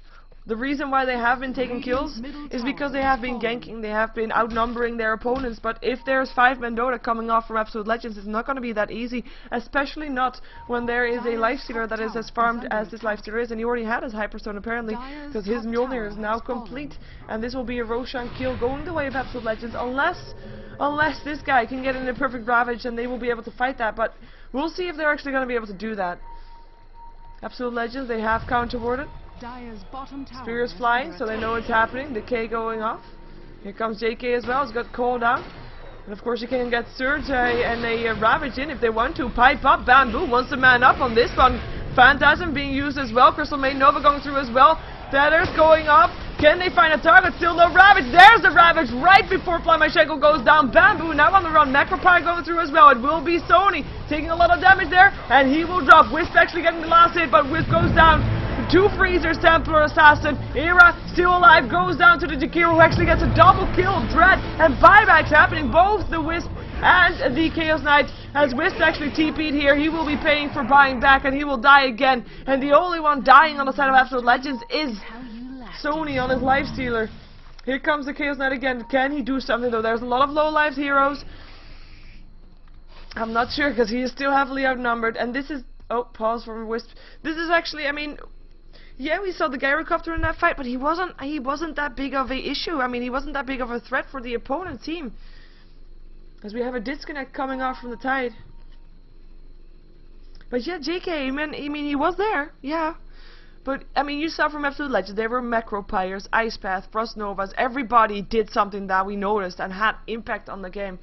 the reason why they have been taking kills is because they have been ganking, they have been outnumbering their opponents. But if there's 5-man Dota coming off from Absolute Legends, it's not going to be that easy, especially not when there is a lifestealer that is as farmed as this lifestealer is, and he already had his Hyperstone apparently, because his Mjolnir is now complete, and this will be a Roshan kill going the way of Absolute Legends, unless this guy can get in a perfect Ravage, and they will be able to fight that. But we'll see if they're actually going to be able to do that. Absolute Legends, they have counter-warded. Spear is flying, so they know it's happening. The K going off. Here comes JK as well. He's got call down. And of course you can get Surge and a Ravage in if they want to. Pipe up. Bamboo wants to man up on this one. Phantasm being used as well. Crystal Main Nova going through as well. Feathers going up. Can they find a target? Still no Ravage. There's the Ravage right before Flymashenko goes down. Bamboo now on the run. Macropie going through as well. It will be Sony taking a lot of damage there. And he will drop. Wisp actually getting the last hit, but Wisp goes down. 2 freezers, Templar Assassin. Era still alive, goes down to the Jakiro, who actually gets a double kill. Dread and buybacks happening. Both the Wisp and the Chaos Knight. As Wisp actually TP'd here, he will be paying for buying back, and he will die again. And the only one dying on the side of Absolute Legends is Sony on his lifestealer. Here comes the Chaos Knight again. Can he do something though? There's a lot of low life heroes. I'm not sure, because he is still heavily outnumbered. And this is... Oh, pause for Wisp. This is actually, I mean... Yeah, we saw the Gyrocopter in that fight, but he wasn't that big of a issue. I mean, he wasn't that big of a threat for the opponent team. As we have a disconnect coming off from the Tide. But yeah, JK, I mean, he was there, yeah. But, I mean, you saw from Absolute Legends, there were Macropyres, Ice Path, Frost Novas. Everybody did something that we noticed and had impact on the game.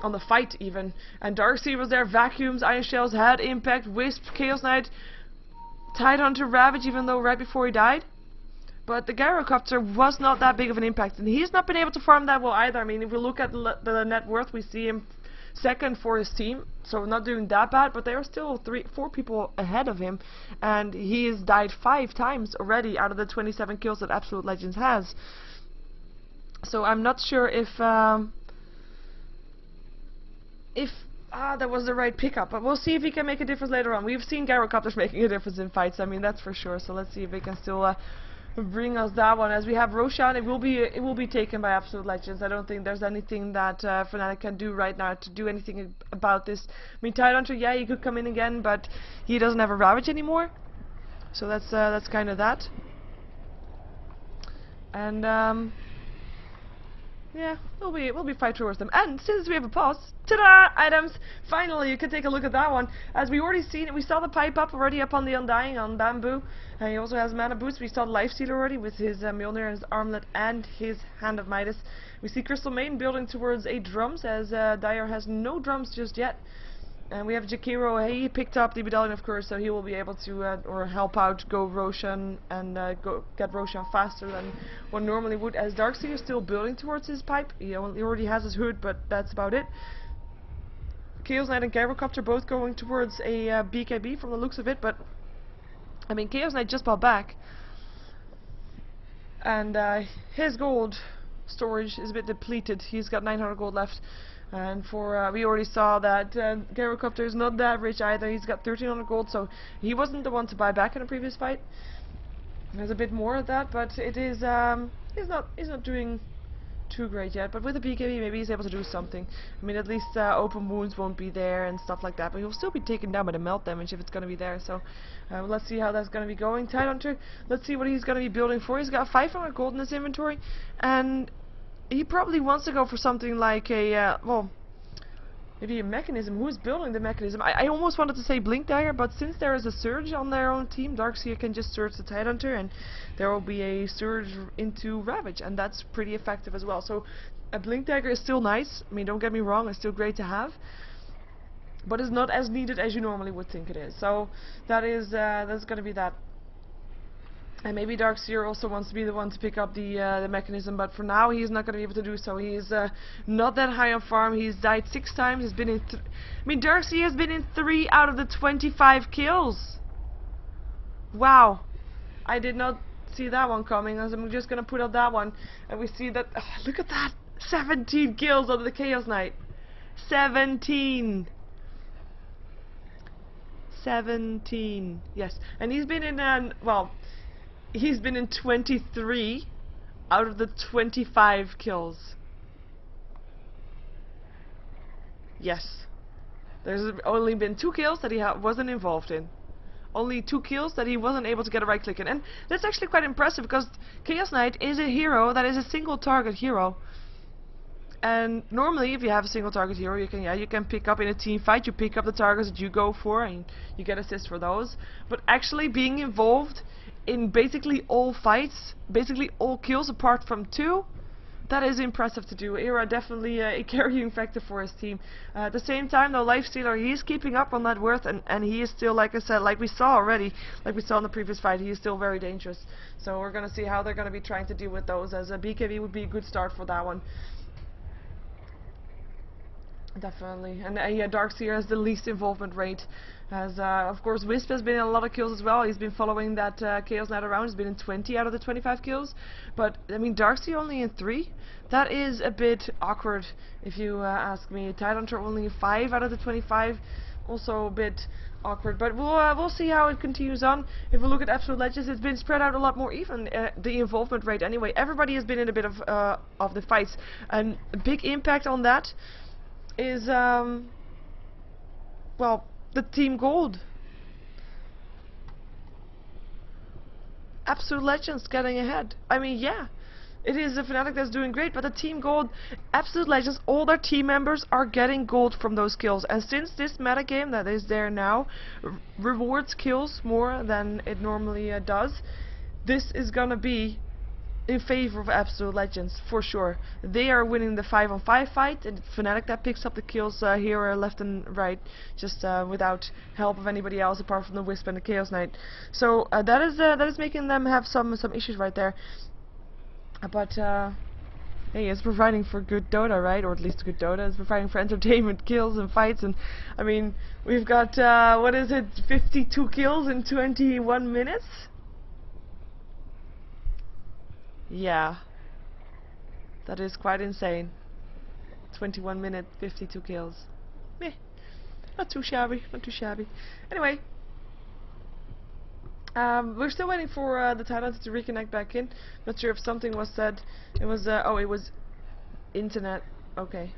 on the fight even. And Darkseer was there, vacuums, iron shells, had impact, wisp, Chaos Knight, Tidehunter, Ravage, even though right before he died. But the Gyrocopter was not that big of an impact, and he's not been able to farm that well either. I mean, if we look at the net worth, we see him second for his team, so not doing that bad, but there are still 4 people ahead of him, and he has died 5 times already out of the 27 kills that Absolute Legends has. So I'm not sure if that was the right pickup, but we'll see if he can make a difference later on. We've seen Gyrocopters making a difference in fights, I mean, that's for sure, so let's see if he can still bring us that one. As we have Roshan, it will be taken by Absolute Legends. I don't think there's anything that Fnatic can do right now to do anything about this. I mean, Tidehunter, yeah, he could come in again, but he doesn't have a Ravage anymore, so that's kind of that. And yeah, we'll be fight towards them. And since we have a pause, ta-da! Items! Finally, you can take a look at that one. As we already seen it, we saw the pipe up already up on the Undying, on Bamboo. And he also has mana boost. We saw the Lifestealer already with his Mjolnir, his Armlet, and his Hand of Midas. We see Crystal Main building towards 8 drums, as Dyer has no drums just yet. And we have Jakiro. He picked up the Medallion, of course, so he will be able to or help out, go Roshan and go get Roshan faster than one normally would. As Darkseer is still building towards his pipe, he already has his hood, but that's about it. Chaos Knight and Gyrocopter both going towards a BKB from the looks of it, but I mean, Chaos Knight just bought back, and his gold storage is a bit depleted. He's got 900 gold left. And for we already saw that Gyrocopter is not that rich either. He's got 1300 gold, so he wasn't the one to buy back in a previous fight. There's a bit more of that, but it is he's not doing too great yet. But with the BKB, maybe he's able to do something. I mean, at least open wounds won't be there and stuff like that. But he'll still be taken down by the melt damage if it's going to be there. So let's see how that's going to be going. Tidehunter, let's see what he's going to be building for. He's got 500 gold in his inventory, and he probably wants to go for something like a, well, maybe a mechanism. Who's building the mechanism? I almost wanted to say Blink Dagger, but since there is a surge on their own team, Darkseer can just surge the Tidehunter, and there will be a surge into Ravage, and that's pretty effective as well. So a Blink Dagger is still nice. I mean, don't get me wrong, it's still great to have, but it's not as needed as you normally would think it is. So that is that's going to be that. And maybe Darkseer also wants to be the one to pick up the mechanism, but for now he's not going to be able to do so. He's not that high on farm. He's died 6 times. He's been in. I mean, Darkseer has been in 3 out of the 25 kills. Wow, I did not see that one coming. As I'm just going to put up that one, and we see that. Oh, look at that, 17 kills of the Chaos Knight. 17. 17. Yes, and he's been in well. He's been in 23 out of the 25 kills. Yes. There's only been 2 kills that he wasn't involved in. Only 2 kills that he wasn't able to get a right click in. And that's actually quite impressive, because Chaos Knight is a hero that is a single target hero. And normally, if you have a single target hero, you can pick up in a team fight, you pick up the targets that you go for, and you get assists for those. But actually being involved in basically all fights, basically all kills apart from 2, that is impressive to do. Era definitely a carrying factor for his team. At the same time, though, Lifestealer, he's keeping up on that worth, and he is still, like I said, like we saw already, like we saw in the previous fight, he is still very dangerous. So we're going to see how they're going to be trying to deal with those, as a BKB would be a good start for that one. Definitely. And yeah, Darkseer has the least involvement rate, as of course Wisp has been in a lot of kills as well. He's been following that Chaos Knight around. He's been in 20 out of the 25 kills, but I mean, Darkseer only in 3? That is a bit awkward if you ask me. Tidehunter only in 5 out of the 25, also a bit awkward, but we'll see how it continues on. If we look at Absolute Legends, it's been spread out a lot more even, the involvement rate anyway. Everybody has been in a bit of the fights, and a big impact on that is well, the team gold. Absolute Legends getting ahead. I mean, yeah, it is a Fnatic that's doing great, but the team gold, Absolute Legends, all their team members are getting gold from those kills. And since this metagame that is there now rewards kills more than it normally does, this is gonna be in favor of Absolute Legends, for sure. They are winning the 5-on-5 fight, and Fnatic that picks up the kills here left and right, just without help of anybody else apart from the Wisp and the Chaos Knight. So that is making them have some issues right there. But hey, it's providing for good Dota, right? Or at least good Dota. It's providing for entertainment, kills and fights, and I mean, we've got what is it, 52 kills in 21 minutes? Yeah, that is quite insane. 21 minutes, 52 kills. Meh, not too shabby, not too shabby. Anyway, we're still waiting for the Thailanders to reconnect back in. Not sure if something was said. It was oh, it was internet. Okay,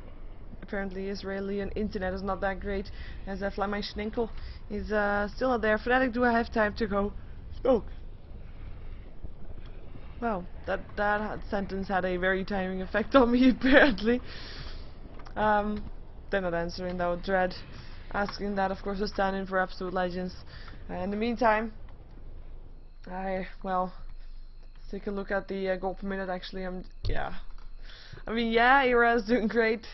apparently Israeli and internet is not that great. As Flamay Schnenkel is still not there. Fnatic, do I have time to go smoke? Well, that sentence had a very timing effect on me, apparently. They're not answering though. Dread asking that, of course, to stand in for Absolute Legends. In the meantime, well, let's take a look at the gold per minute. Actually, I mean, yeah, Era is doing great,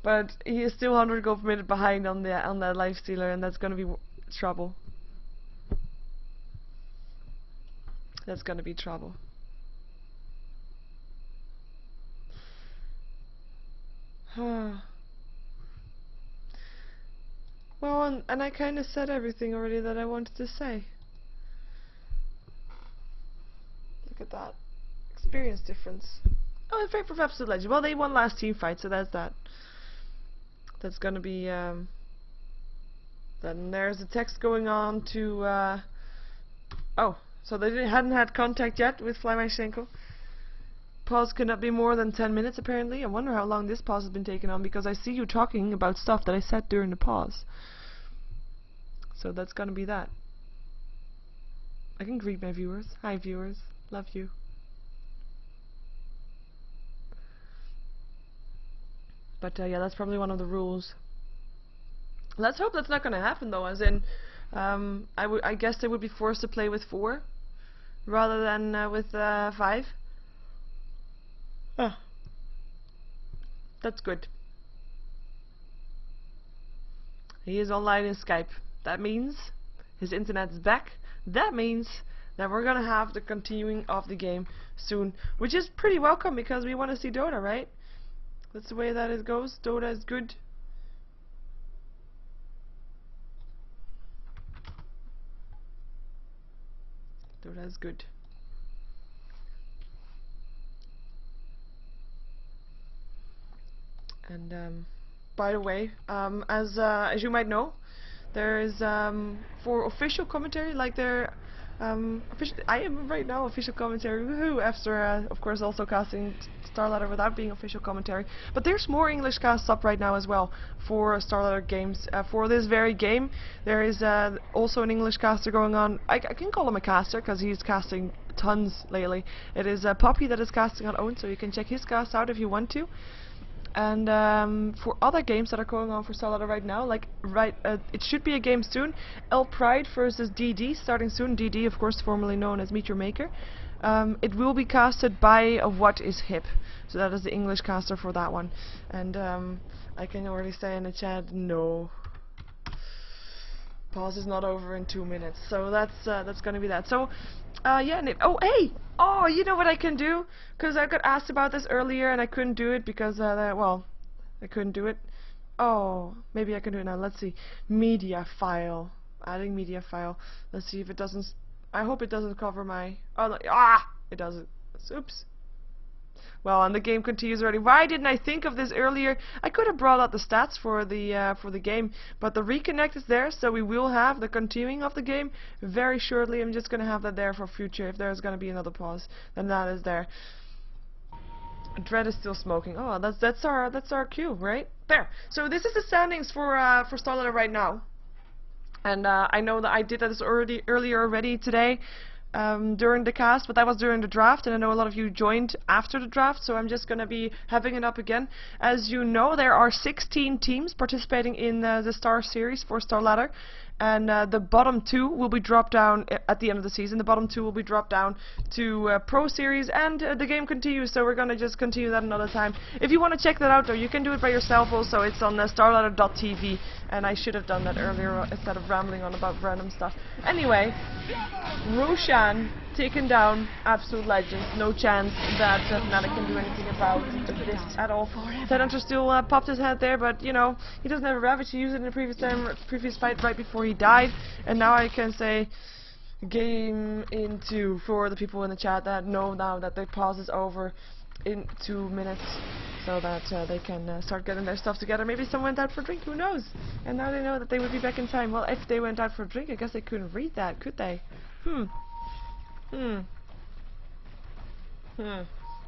but he is still 100 gold per minute behind on the lifestealer, and that's gonna be trouble. That's gonna be trouble. Well, and I kind of said everything already that I wanted to say. Look at that. Experience difference. Oh, in favor of Absolute Legend. Well, they won last team fight, so that's that. That's gonna be, then there's a text going on to, oh. So they hadn't had contact yet with Flymashenko. Pause cannot be more than 10 minutes apparently. I wonder how long this pause has been taken on, because I see you talking about stuff that I said during the pause. So that's gonna be that. I can greet my viewers. Hi viewers. Love you. But yeah, that's probably one of the rules. Let's hope that's not gonna happen though, as in I guess they would be forced to play with 4 rather than with 5. Oh, that's good. He is online in Skype. That means his internet's back. That means that we're gonna have the continuing of the game soon, which is pretty welcome because we want to see Dota, right? That's the way that it goes. Dota is good. Dota is good. And by the way, as you might know, there is for official commentary, like there I am right now official commentary, woohoo, after of course also casting StarLadder without being official commentary. But there's more English casts up right now as well for StarLadder games. For this very game, there is also an English caster going on. I can call him a caster because he's casting tons lately. It is Poppy that is casting on Own, so you can check his cast out if you want to. And for other games that are going on for StarLadder right now, like it should be a game soon. El Pride versus DD starting soon. DD, of course, formerly known as Meteor Maker. It will be casted by What Is Hip, so that is the English caster for that one. And I can already say in the chat, no. Pause is not over in 2 minutes, so that's gonna be that. So yeah, and oh hey, oh, you know what I can do? Because I got asked about this earlier and I couldn't do it because well, I couldn't do it. Oh, maybe I can do it now. Let's see, media file, adding media file. Let's see if it doesn't. I hope it doesn't cover my. Oh no, it doesn't. Oops. Well, and the game continues already. Why didn't I think of this earlier? I could have brought out the stats for the game, but the reconnect is there, so we will have the continuing of the game very shortly. I'm just gonna have that there for future. If there's gonna be another pause, then that is there. Dread is still smoking. Oh, that's our cue, right there. So this is the standings for StarLadder right now, and I know that I did this earlier already today. During the cast, but that was during the draft, and I know a lot of you joined after the draft, so I'm just going to be having it up again. As you know, there are 16 teams participating in the Star Series for StarLadder, and the bottom 2 will be dropped down at the end of the season. The bottom 2 will be dropped down to Pro Series, and the game continues, so we're gonna just continue that another time. If you want to check that out though, you can do it by yourself also. It's on StarLadder.tv, and I should have done that earlier instead of rambling on about random stuff. Anyway, Roshan taken down Absolute Legends. No chance that Fnatic can do anything about this at all. Tidehunter still popped his head there, but you know, he doesn't have a Ravage. He used it in the previous fight right before he died, and now I can say game into for the people in the chat that know now that the pause is over in 2 minutes, so that they can start getting their stuff together. Maybe someone went out for a drink, who knows? And now they know that they would be back in time. Well, if they went out for a drink, I guess they couldn't read that, could they?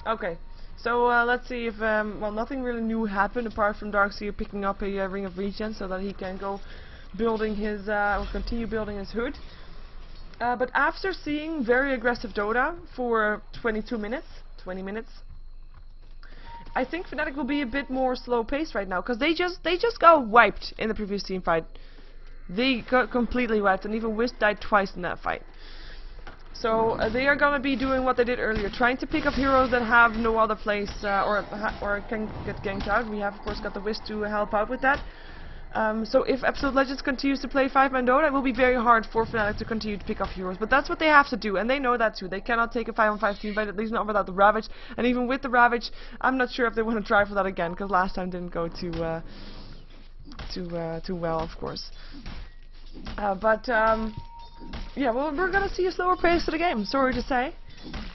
Okay, so let's see if, well, nothing really new happened apart from Darkseer picking up a Ring of Regen so that he can go building his, or continue building his hood. But after seeing very aggressive Dota for 20 minutes, I think Fnatic will be a bit more slow paced right now, because they just got wiped in the previous team fight. They got completely wiped, and even Wiz died twice in that fight. So they are gonna be doing what they did earlier, trying to pick up heroes that have no other place or can get ganked out. We have of course got the Wiz to help out with that. So if Absolute Legends continues to play 5-man Dota, it will be very hard for Fnatic to continue to pick up heroes. But that's what they have to do, and they know that too. They cannot take a 5-on-5 team fight, at least not without the Ravage. And even with the Ravage, I'm not sure if they want to try for that again, because last time didn't go too well, of course. Yeah, well, we're gonna see a slower pace to the game, sorry to say,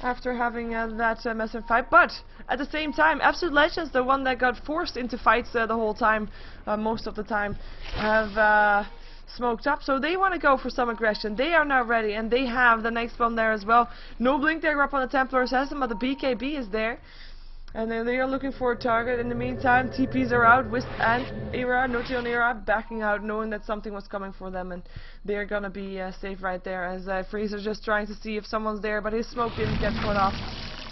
after having that massive fight. But at the same time, Absolute Legends, the one that got forced into fights the whole time, most of the time, have smoked up. So they want to go for some aggression. They are now ready, and they have the next one there as well. No Blink Dagger up on the Templar Assassin, but the BKB is there. And then they are looking for a target. In the meantime, TPs are out. Wisp and Era, Nochi and Era backing out, knowing that something was coming for them, and they're gonna be safe right there. As Freezer's just trying to see if someone's there, but his smoke didn't get put off.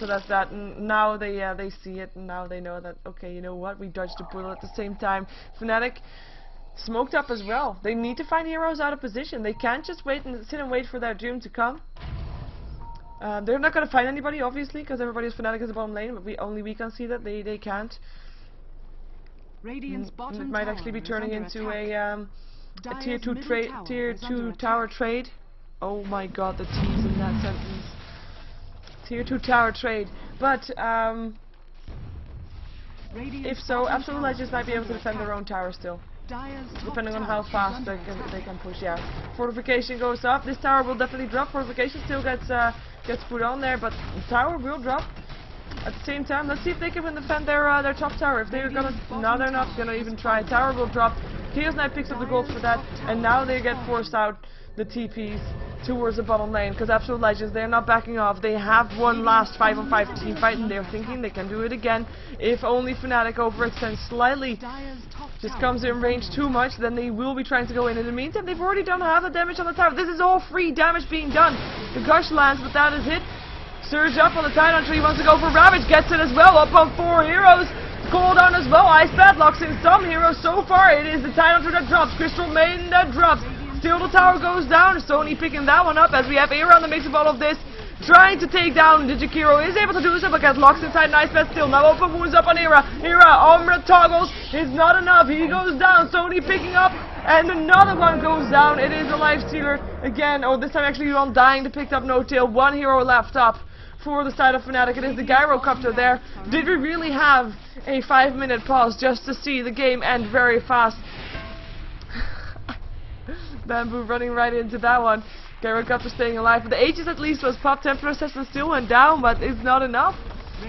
So that's that. And now they see it, and now they know that, okay, you know what? We dodged a bullet at the same time. Fnatic smoked up as well. They need to find heroes out of position. They can't just wait and sit and wait for their doom to come. They're not going to find anybody, obviously, because everybody's Fnatic is the bottom lane, but we can see that they can't. It might actually be turning into a tier 2 tower trade. Oh my god, the T's in that sentence. Tier 2 tower trade. But if so, Absolute Legends might be able to defend their own tower still, depending on how fast they can push. Yeah, fortification goes up. This tower will definitely drop. Fortification still gets put on there, but the tower will drop at the same time. Let's see if they can defend their top tower. If they're gonna, no, they're not gonna even try. Tower will drop. Chaos Knight picks up the gold for that, and now they get forced out the TPs towards the bottom lane, because Absolute Legends, they're not backing off. They have one last 5-on-5 team fight, and they're thinking they can do it again. If only Fnatic overextends slightly, just comes in range too much, then they will be trying to go in. In the meantime, they've already done half the damage on the tower. This is all free damage being done. The Gush lands, but that is it. Surge up on the Tidehunter. He wants to go for Ravage, gets it as well, up on 4 heroes. Cooldown as well. Ice Bat locks in some heroes. So far, it is the Tidehunter that drops. Crystal Maiden that drops. Still the tower goes down. Sony picking that one up as we have Era in the mix of all of this. Trying to take down Digikiro, is able to do so, but gets locked inside an Ice Bat still. Now open wounds up on Era. Era, Umbra toggles. It's not enough. He goes down. Sony picking up. And another one goes down. It is a Lifestealer again. Oh, this time actually Undying to pick up No Tail. One hero left up for the side of Fnatic. It is the Gyrocopter there. Did we really have a 5-minute pause just to see the game end very fast? Bamboo running right into that one. Gyrocopter staying alive. But the Aegis at least was popped. Templar Assassin still went down, but it's not enough.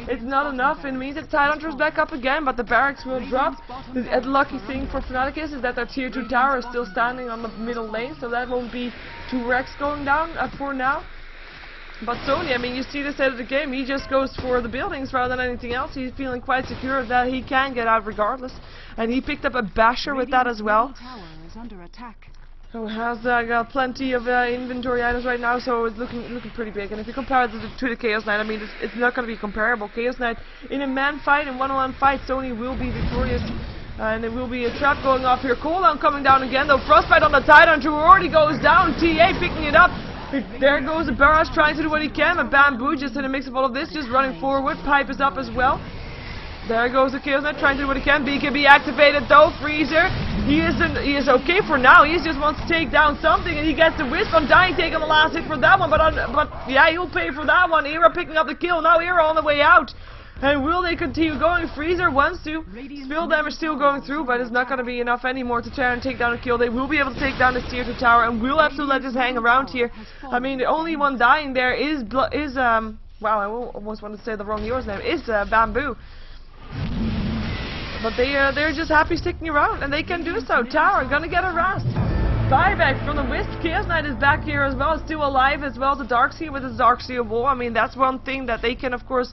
It's not enough. It means that Tidehunter is back up again, but the barracks will drop. The lucky thing for Fnatic is that their tier 2 tower is still standing on the middle lane, so that won't be 2 wrecks going down for now. But Sony, I mean, you see this side of the game, he just goes for the buildings rather than anything else. He's feeling quite secure that he can get out regardless. And he picked up a Basher with that as well. So has got plenty of inventory items right now, so it's looking pretty big. And if you compare it to the Chaos Knight, I mean, it's not going to be comparable. Chaos Knight in a man fight, in one-on-one fight, Sony will be victorious. And there will be a trap going off here. Cooldown coming down again, though. Frostbite on the Tidehunter who already goes down. TA picking it up. There goes the Barrage trying to do what he can. But Bamboo just in the mix of all of this, just running forward. Pipe is up as well. There goes the Chaosnet trying to do what he can. BKB activated though. Freezer. He is okay for now. He just wants to take down something, and he gets the Wisp on Dying, taking the last hit for that one. But yeah, he'll pay for that one. Era picking up the kill. Now Era on the way out. And will they continue going? Freezer wants to. Spill damage still going through, but it's not going to be enough anymore to try and take down a kill. They will be able to take down this tier 2 tower, and we'll have to let this hang around here. I mean, the only one dying there is wow, I almost want to say the wrong yours name, is Bamboo. But they're just happy sticking around, and they can do so. Tower gonna get harassed. Buyback from the Wisp. Chaos Knight is back here as well, still alive as well. The Darkseer with his Darkseer wall. I mean, that's one thing that they can, of course.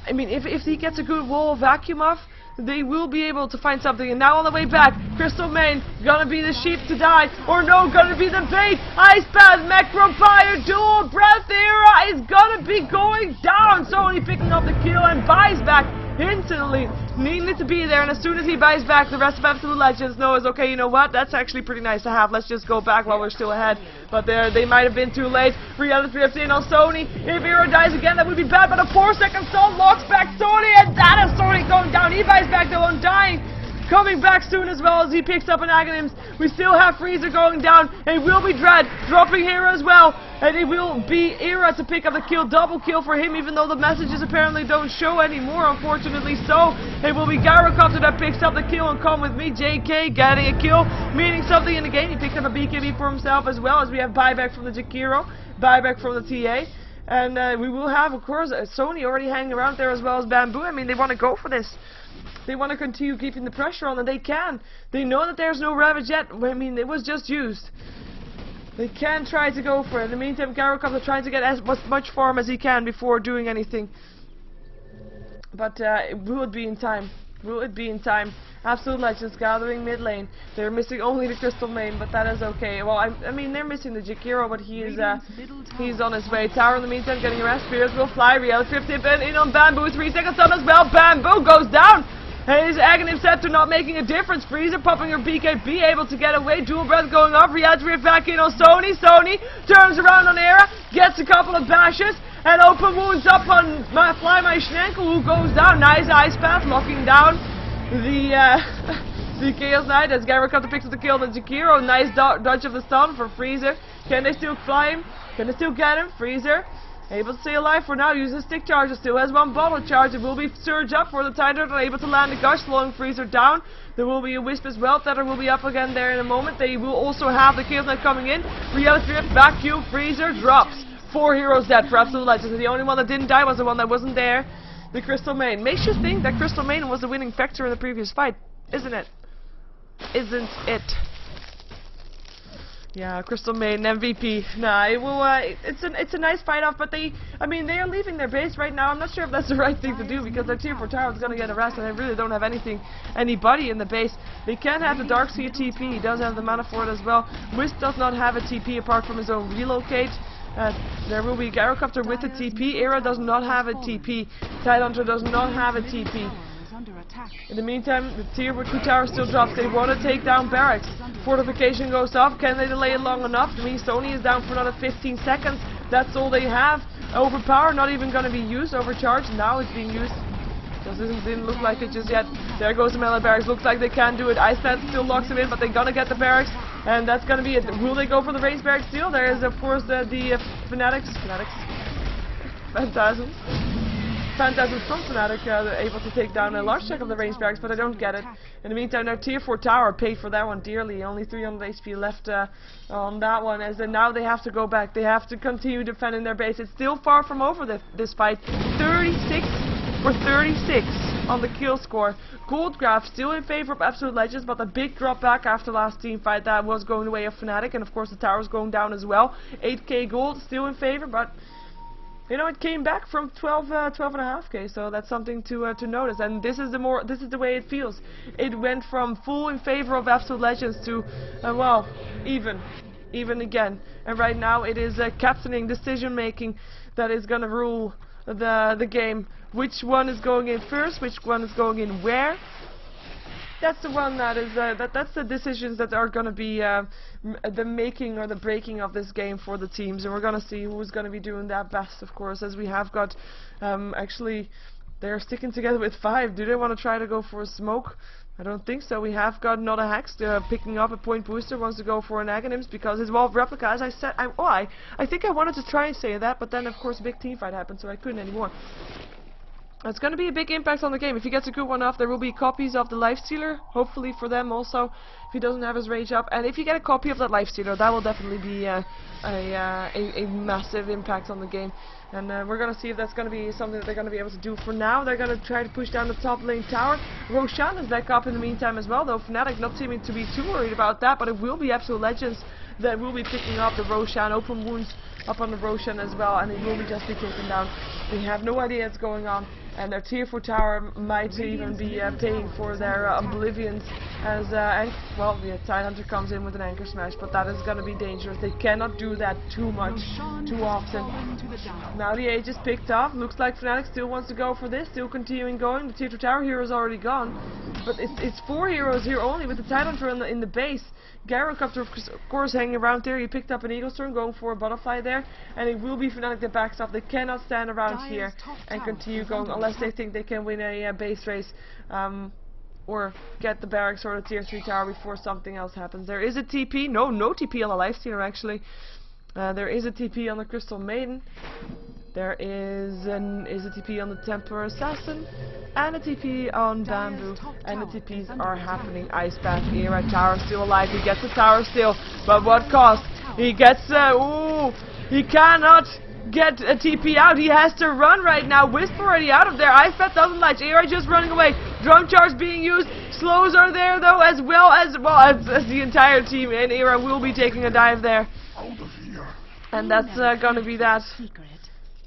I mean, if he gets a good wall vacuum off, they will be able to find something. And now on the way back, Crystal Main gonna be the sheep to die, or no, gonna be the bait. Ice Path, Necropire, Dual Breath Era is gonna be going down. Sony picking up the kill and buys back instantly. Needed to be there, and as soon as he buys back, the rest of Absolute Legends knows, okay, you know what, that's actually pretty nice to have. Let's just go back while we're still ahead. But they might have been too late. Reality Drift in on Sony. If Hero dies again, that would be bad, but a 4-second stall locks back Sony, and that is Sony going down. He buys back though on Dying. Coming back soon as well as he picks up an Aghanims. We still have Freezer going down. It will be Dread dropping here as well. And it will be Era to pick up the kill. Double kill for him, even though the messages apparently don't show anymore, unfortunately so. It will be Gyrocopter that picks up the kill, and come with me. JK getting a kill, meaning something in the game. He picked up a BKB for himself as well, as we have buyback from the Jakiro, buyback from the TA. And we will have, of course, Sony already hanging around there as well as Bamboo. I mean, they want to go for this. They want to continue keeping the pressure on, and they can. They know that there's no Ravage yet. I mean, it was just used. They can try to go for it. In the meantime, Gyrocopter trying to get as much farm as he can before doing anything. But will it be in time? Will it be in time? Absolute Legends gathering mid lane. They're missing only the Crystal Main, but that is okay. Well, I mean, they're missing the Jakiro, but he's on his way. Tower in the meantime getting harassed. Spirits will fly. Reality Drift in on Bamboo. 3 seconds on as well. Bamboo goes down. And his Aghanim Scepter not making a difference. Freezer popping her BKB, able to get away. Dual Breath going off. Reality Drift back in on Sony. Sony turns around on Era, gets a couple of bashes, and open wounds up on Fly My Schnenkel, who goes down. Nice Ice Path, locking down the Chaos Knight as Gyrocopter picks up the kill on Jakiro. Nice dodge of the stun for Freezer. Can they still fly him? Can they still get him? Freezer able to stay alive for now, uses stick charger, still has 1 bottle charge. It will be surge up for the Tidehunter, able to land the gush, slowing Freezer down. There will be a Wisp as well, Tether will be up again there in a moment. They will also have the Chaos Knight coming in. Reality Drift, vacuum, Freezer drops. 4 heroes dead for Absolute Legends. The only one that didn't die was the one that wasn't there, the Crystal Main. Makes you think that Crystal Main was the winning factor in the previous fight, isn't it? Isn't it? Yeah, Crystal Main MVP. Nah, it will, it's a nice fight off, but they are leaving their base right now. I'm not sure if that's the right thing to do, because their tier 4 tower is gonna get harassed, and they really don't have anybody in the base. They can have the Darkseer TP. He does have the mana for it as well. Wisp does not have a TP apart from his own relocate. There will be Gyrocopter with a TP. Era does not have a TP. Tidehunter does not have a TP. In the meantime, the tier 2 tower still drops. They want to take down barracks. Fortification goes off. Can they delay it long enough? I mean, Sony is down for another 15 seconds. That's all they have. Overpower, not even going to be used. Overcharge, now it's being used. Didn't look like it just yet. There goes the melee barracks. Looks like they can do it. Ice Path still locks him in, but they're gonna get the barracks, and that's gonna be it. Will they go for the range barracks still? There is, of course, the Phantasms from Fnatic able to take down a large chunk of the range barracks, but I don't get it. In the meantime, their tier 4 tower paid for that one dearly. Only 300 HP left on that one, as now they have to go back. They have to continue defending their base. It's still far from over this fight. 36 for 36 on the kill score. Gold graph still in favor of Absolute Legends, but a big drop back after last team fight that was going the way of Fnatic, and of course the tower's going down as well. 8k gold still in favor, but you know, it came back from 12.5k, so that's something to notice. And this is the way it feels. It went from full in favor of Absolute Legends to well, even again. And right now it is captaining, decision making that is gonna rule the game. Which one is going in first? Which one is going in where? that's the one that is that's the decisions that are going to be the making or the breaking of this game for the teams, and we're going to see who's going to be doing that best, of course, as we have got actually they're sticking together with 5. Do they want to try to go for a smoke? I don't think so. We have got another Hex picking up a point booster, wants to go for an Aghanims because his Wolf Replica, as I said, I think I wanted to try and say that, but then of course a big team fight happened, so I couldn't anymore. It's going to be a big impact on the game. If he gets a good one off, there will be copies of the Lifestealer, hopefully for them also, if he doesn't have his rage up. And if you get a copy of that Lifestealer, that will definitely be a massive impact on the game. And we're going to see if that's going to be something that they're going to be able to do. For now, they're going to try to push down the top lane tower. Roshan is back up in the meantime as well, though Fnatic not seeming to be too worried about that, but it will be Absolute Legends that will be picking up the Roshan, open wounds up on the Roshan as well, and it will be just be taken down. We have no idea what's going on, and their tier 4 tower might even be paying for their oblivions as well, the Tidehunter comes in with an anchor smash, but that is going to be dangerous. They cannot do that too much, too often. Now the age is picked up. Looks like Fnatic still wants to go for this, still continuing going. The tier 2 tower hero is already gone, but it's 4 heroes here only with the Tidehunter in the base. Gyrocopter, of course, hanging around there. He picked up an Eagle Storm, going for a Butterfly there, and it will be Fnatic that backs off. They cannot stand around here and continue going unless they think they can win a base race or get the barracks or the tier 3 tower before something else happens. There is a TP. No TP on the Lifestealer actually. There is a TP on the Crystal Maiden. There is a TP on the Templar Assassin and a TP on Bamboo, and the TPs are happening. Ice Path, Era tower still alive. He gets the tower still, but what cost? He gets he cannot get a TP out. He has to run right now. Wisp already out of there. Ice Path doesn't latch. Era just running away. Drone charge being used. Slows are there though, as well as the entire team, and Era will be taking a dive there. And that's gonna be that.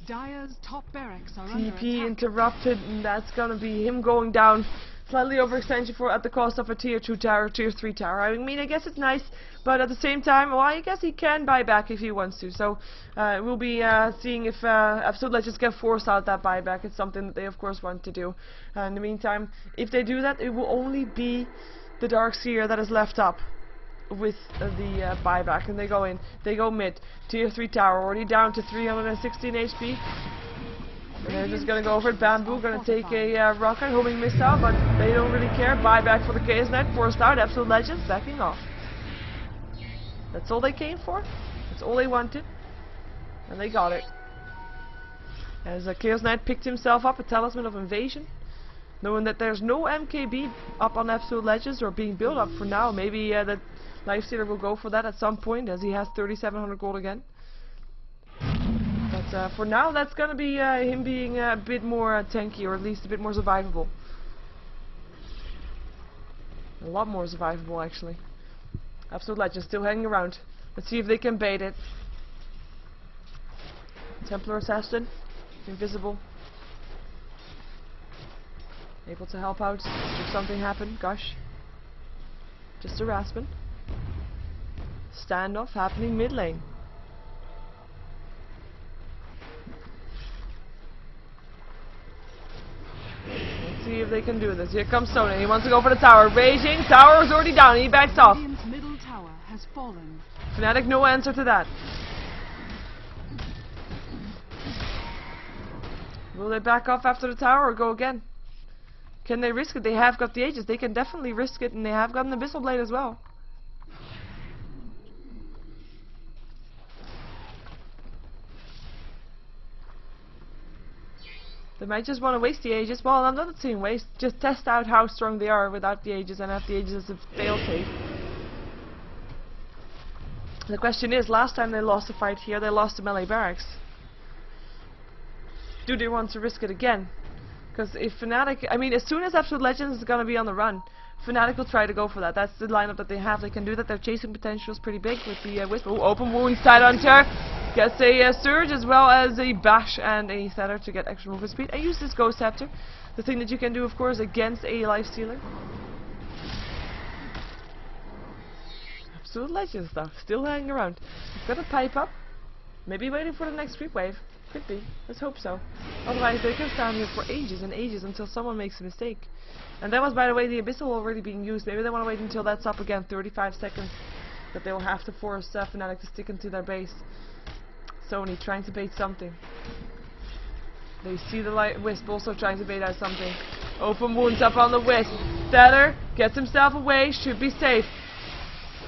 Dire's top barracks are TP interrupted, and that's gonna be him going down. Slightly overextension at the cost of a tier 2 tower, tier 3 tower. I mean, I guess it's nice, but at the same time, well, I guess he can buy back if he wants to. So we'll be seeing if Absolute Legends can force out that buyback. It's something that they of course want to do. In the meantime, if they do that, it will only be the Darkseer that is left up with the buyback, and they go mid. Tier 3 tower already down to 316 HP. And they're just gonna go for it. Bamboo gonna take a rocket, homing missile, but they don't really care. Buyback for the Chaos Knight, forced out. Absolute Legends backing off. That's all they came for. That's all they wanted, and they got it. As Chaos Knight picked himself up a Talisman of Invasion, knowing that there's no MKB up on Absolute Legends or being built up for now. Maybe that Lifestealer will go for that at some point, as he has 3,700 gold again. But for now, that's gonna be him being a bit more tanky, or at least a bit more survivable. A lot more survivable, actually. Absolute Legends still hanging around. Let's see if they can bait it. Templar Assassin, invisible. Able to help out if something happened. Gosh. Just a Raspin. Standoff happening mid lane. Let's see if they can do this. Here comes Sona. He wants to go for the tower. Raging. Tower is already down. He backs off. Middle tower has fallen. Fnatic, no answer to that. Will they back off after the tower or go again? Can they risk it? They have got the Aegis. They can definitely risk it, and they have got an Abyssal Blade as well. They might just want to waste the Aegis. Well, another team waste. Just test out how strong they are without the Aegis, and have the Aegis as a failsafe. The question is, last time they lost a fight here, they lost to melee barracks. Do they want to risk it again? Because if Fnatic, I mean, as soon as Absolute Legends is going to be on the run, Fnatic will try to go for that. That's the lineup that they have. They can do that. Their chasing potential is pretty big with the Wisp. Oh, open wounds, Tidehunter gets a Surge as well as a Bash and a Feather to get extra movement speed. I use this Ghost Scepter, the thing that you can do, of course, against a Lifestealer. Absolute Legends, though, still hanging around. He's got a pipe up. Maybe waiting for the next creep wave. Could be. Let's hope so. Otherwise they can stand here for ages and ages until someone makes a mistake. And that was, by the way, the Abyssal already being used. Maybe they want to wait until that's up again, 35 seconds. That they will have to force Fnatic to stick into their base. Sony trying to bait something. They see the Wisp also trying to bait out something. Open wounds up on the Wisp. StarLadder gets himself away, should be safe.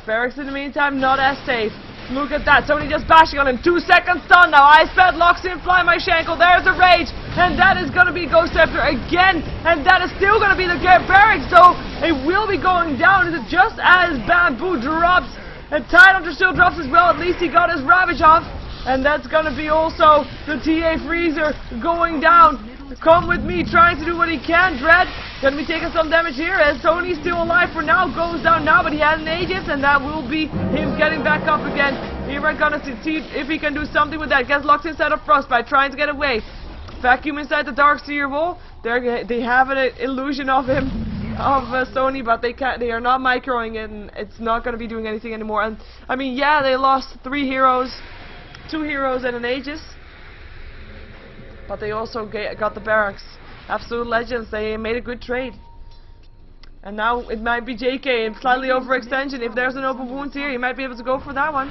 Barracks in the meantime, not as safe. Look at that, Sony just bashing on him. 2 seconds stun now. Icebet locks in, Fly My Shankle. There's a rage. And that is going to be Ghost Scepter again. And that is still going to be the Barracks. So it will be going down. Is it just as Bamboo drops? And Tidehunter still drops as well. At least he got his Ravage off. And that's going to be also the TA Freezer going down. Come with me, trying to do what he can. Dread going to be taking some damage here as Sony's still alive for now. Goes down now, but he has an Aegis, and that will be him getting back up again. Here we're going to see if he can do something with that. Gets locked inside of Frostbite, trying to get away. Vacuum inside the Darkseer wall. They have an illusion of him, of Sony, but they are not microing it, and it's not going to be doing anything anymore. And I mean, yeah, they lost 3 heroes, 2 heroes and an Aegis. But they also got the Barracks. Absolute legends. They made a good trade. And now it might be JK and slightly overextension. If there's an open wound here, he might be able to go for that one.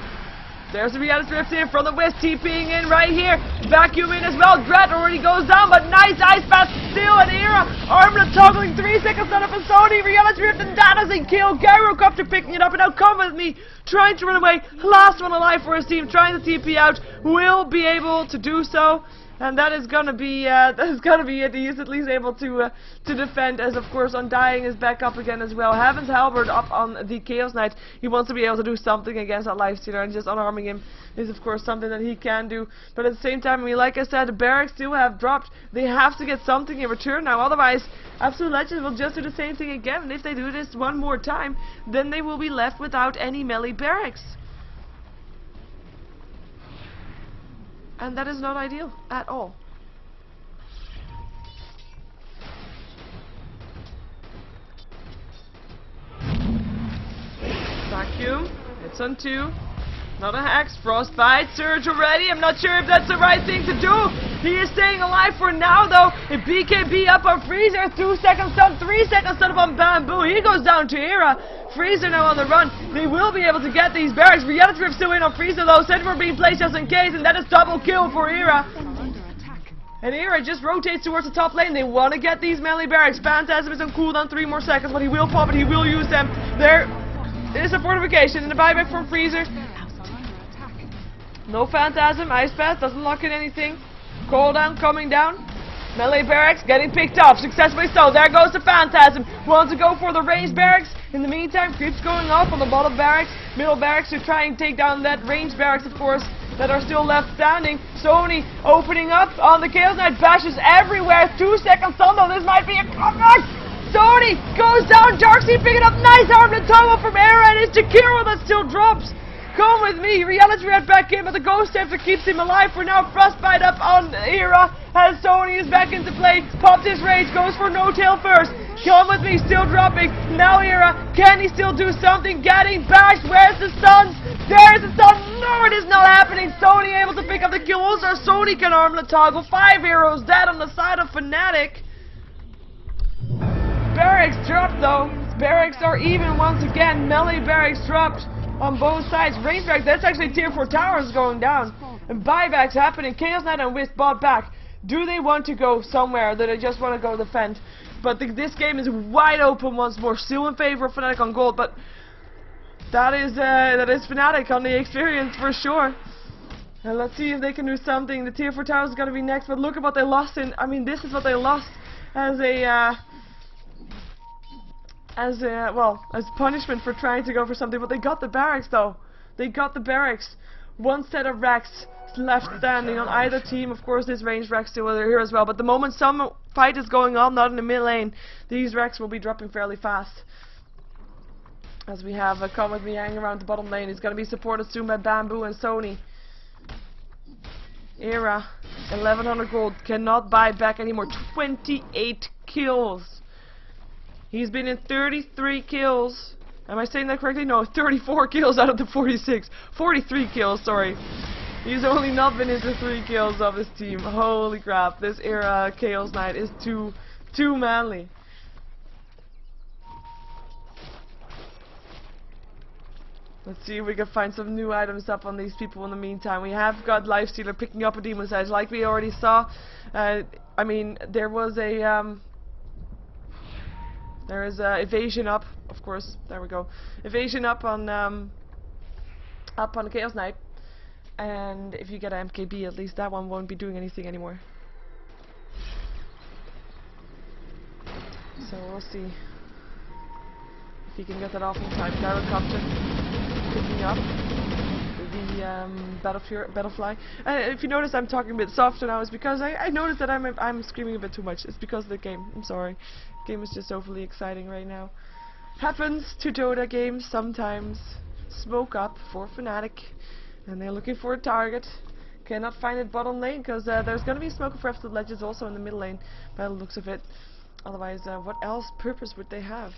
There's the Reality Rift here from the Wisp. TPing in right here. Vacuum in as well. Dread already goes down, but nice Ice Path still an Era. Armlet toggling 3 seconds out of a Sony. Reality Rift, and that doesn't kill. Gyrocopter picking it up, and now come with me. Trying to run away. Last one alive for his team. Trying to TP out. Will be able to do so. And that is gonna be it. He is at least able to defend, as of course Undying is back up again as well. Heaven's Halberd up on the Chaos Knight. He wants to be able to do something against that Lifestealer, and just unarming him is of course something that he can do. But at the same time, I mean, like I said, the Barracks still have dropped. They have to get something in return now, otherwise Absolute Legends will just do the same thing again. And if they do this one more time, then they will be left without any melee Barracks. And that is not ideal at all. Vacuum. It's on 2. Not a Hex. Frostbite. Surge already. I'm not sure if that's the right thing to do. He is staying alive for now, though. A BKB up on Freezer. 2 seconds stun. 3 seconds stun up on Bamboo. He goes down to Era. Freezer now on the run. They will be able to get these Barracks. Reality Rift still in on Freezer, though. Sentiment being placed just in case, and that is double kill for Era. And Era just rotates towards the top lane. They want to get these melee Barracks. Phantasm is on cooldown 3 more seconds, but he will pop it. He will use them. There is a fortification and a buyback from Freezer. No Phantasm. Ice Path doesn't lock in anything. Cooldown coming down. Melee Barracks getting picked up. Successfully so. There goes the Phantasm. Wants to go for the ranged Barracks. In the meantime, creeps going off on the bottom Barracks. Middle Barracks to try and take down that ranged Barracks, of course, that are still left standing. Sony opening up on the Chaos Knight. Bashes everywhere. 2 seconds stun, though. This might be a comeback. Sony goes down. Darkseid picking up. Nice armlet toggle from Era, and it's Jakiro that still drops. Come with me. Reality Red back in, but the Ghost Scepter keeps him alive for now. Frostbite up on Era as Sony is back into play. Pops his rage. Goes for No Tail first. Come with me. Still dropping. Now Era. Can he still do something? Getting bashed. Where's the stun? There's the stun. No, it is not happening. Sony able to pick up the kill. Also, Sony can armlet toggle. 5 heroes dead on the side of Fnatic. Barracks dropped, though. Barracks are even once again. Melee Barracks dropped on both sides. Range Barracks, that's actually tier 4 towers going down. And buybacks happening. Chaos Knight and Wisp bought back. Do they want to go somewhere, or do they just want to go defend? But this game is wide open once more. Still in favor of Fnatic on gold, but that is Fnatic on the experience for sure. And let's see if they can do something. The tier 4 towers is going to be next, but look at what they lost in. I mean, this is what they lost as as punishment for trying to go for something. But they got the Barracks, though. They got the Barracks. One set of racks left standing on either team. Of course, this range rack still are here as well. But the moment some fight is going on, not in the mid lane, these racks will be dropping fairly fast. As we have Come With Me hanging around the bottom lane. It's going to be supported soon by Bamboo and Sony. Era, 1100 gold, cannot buy back anymore. 28 kills. He's been in 33 kills. Am I saying that correctly? No, 34 kills out of the 46. 43 kills, sorry. He's only not been into 3 kills of his team. Holy crap, this era Chaos Knight is too manly. Let's see if we can find some new items up on these people in the meantime. We have got Lifestealer picking up a Demon's Edge like we already saw. I mean, there was a there is evasion up, of course. There we go. Evasion up on Chaos Knight. And if you get an MKB, at least that one won't be doing anything anymore. So we'll see if he can get that off in time. Gyrocopter picking up the Battlefly. If you notice, I'm talking a bit softer now. It's because I noticed that I'm screaming a bit too much. It's because of the game. I'm sorry. The game is just overly exciting right now. Happens to Dota games sometimes. Smoke up for Fnatic, and they're looking for a target. Cannot find it bottom lane because there's gonna be smoke for Absolute Legends also in the middle lane by the looks of it. Otherwise, what else purpose would they have?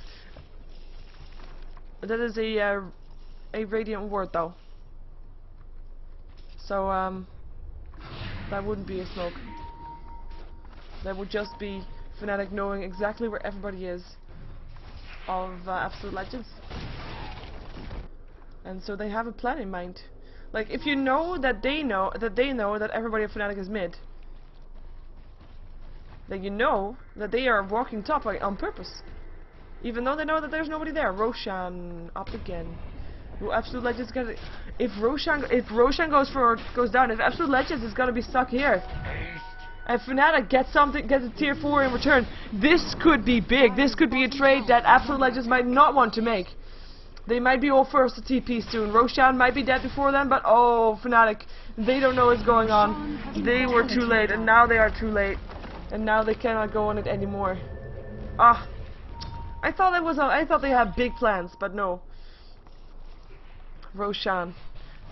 That is a Radiant ward though. So that wouldn't be a smoke. That would just be Fnatic knowing exactly where everybody is of Absolute Legends. And so they have a plan in mind. Like, if you know that they know that everybody at Fnatic is mid, then you know that they are walking top on purpose. Even though they know that there's nobody there. Roshan up again. Will Absolute Legends get it? If Roshan goes down, if Absolute Legends is gonna be stuck here, and Fnatic gets a tier 4 in return, this could be big. This could be a trade that Absolute Legends might not want to make. They might be all first to TP soon. Roshan might be dead before then, but oh, Fnatic, they don't know what's going on. They were too late, and now they are too late, and now they cannot go on it anymore. Ah, I thought they had big plans, but no. Roshan,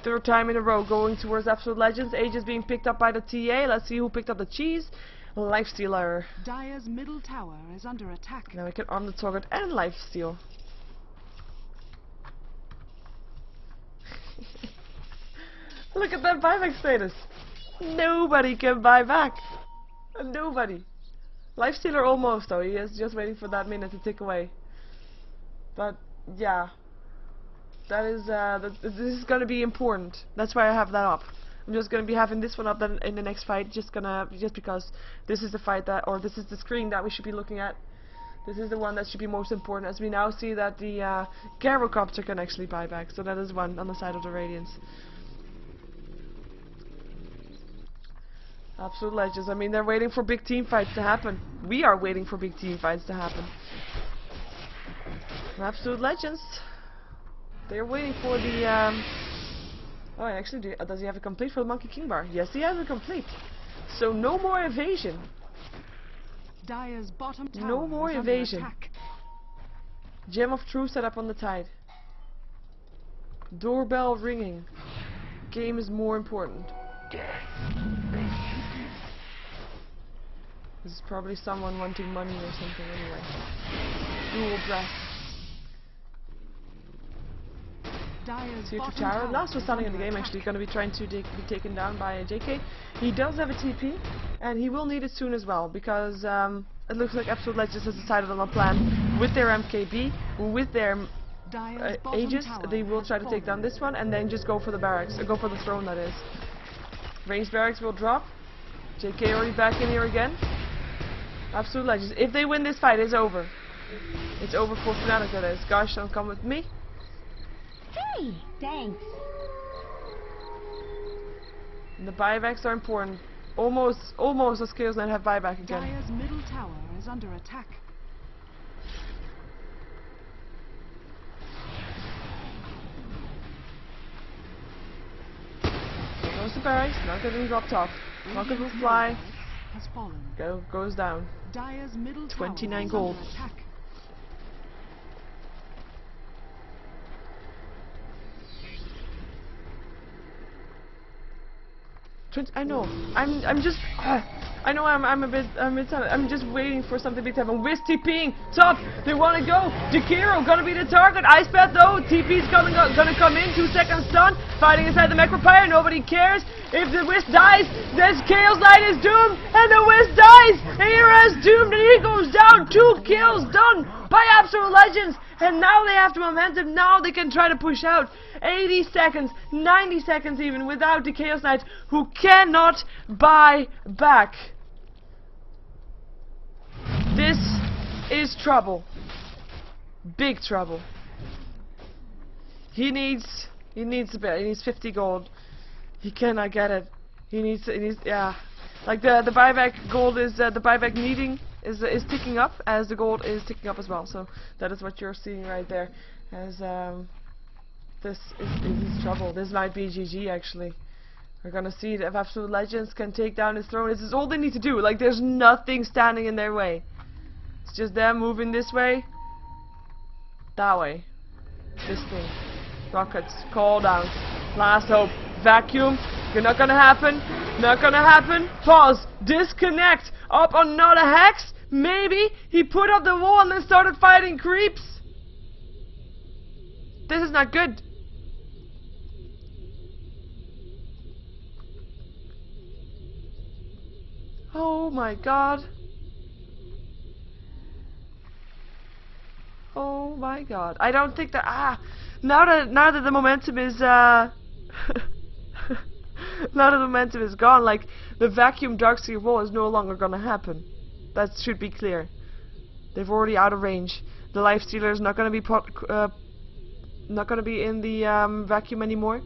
3rd time in a row going towards Absolute Legends. Age is being picked up by the TA. Let's see who picked up the cheese. Lifestealer. Dire's middle tower is under attack. Now we can arm the target and lifesteal. Look at that buyback status. Nobody can buy back. Nobody. Lifestealer almost though. He is just waiting for that minute to tick away. But yeah, that is this is gonna be important. That's why I have that up. I'm just gonna be having this one up then in the next fight. Just because this is the fight that, or this is the screen that we should be looking at. This is the one that should be most important, as we now see that the Gyrocopter can actually buy back. So that is one on the side of the Radiance. Absolute Legends. I mean, they're waiting for big team fights to happen. We are waiting for big team fights to happen. Absolute Legends. They're waiting for the. Oh, actually, does he have a complete for the Monkey King bar? Yes, he has a complete. So no more evasion. Dire's bottom tower No more is under evasion. attack. Gem of Truth set up on the tide. Doorbell ringing. Game is more important. This is probably someone wanting money or something anyway. Dual breath. Dire's Tier 2 bottom tower. Last is was standing in the under game, attack. actually going to be trying to be taken down by JK. He does have a TP, and he will need it soon as well, because it looks like Absolute Legends has decided on a plan with their MKB, with their Dire's bottom Aegis. tower They will has try to take down fallen. this one, and then just go for the barracks, or go for the throne, that is. Ranged barracks will drop. JK already back in here again. Absolute Legends. If they win this fight, it's over. It's over for Fnatic, that is. Gosh, don't come with me. Hey, thanks. And the buybacks are important. Almost the skills that have buyback again. Dire's middle tower is under attack. Goes to barracks, not getting dropped off. Rocket will fly. Has fallen. Goes down. Dire's middle tower 29 is gold. under attack. I know. I'm just. I know I'm just waiting for something big to happen. Wiz TPing top. They want to go. Jakiro gonna be the target. Ice Pet though. TP's gonna come in. 2 seconds stun. Fighting inside the Macropire. Nobody cares. If the Wiz dies, this Chaos Knight is doomed, and the Wiz dies. Era is doomed, and he goes down. 2 kills done by Absolute Legends, and now they have the momentum. Now they can try to push out. 80 seconds, 90 seconds even without the Chaos Knight, who cannot buy back. This is trouble. Big trouble. He needs a bit. He needs 50 gold. He cannot get it. He needs yeah. Like the buyback gold is the buyback needing is ticking up as the gold is ticking up as well. So that is what you're seeing right there. As this is trouble. This might be GG actually. We're gonna see if Absolute Legends can take down his throne. This is all they need to do. Like there's nothing standing in their way. It's just them moving this way, that way, this thing. Rockets, call down. Last hope. Vacuum. You're not gonna happen. Not gonna happen. Pause. Disconnect. Up another hex. Maybe he put up the wall and then started fighting creeps. This is not good. Oh my god. Oh my god. I don't think that now that the momentum is now that the momentum is gone, like the vacuum Darkseer wall is no longer gonna happen. That should be clear. They've already out of range. The Lifestealer is not gonna be in the vacuum anymore.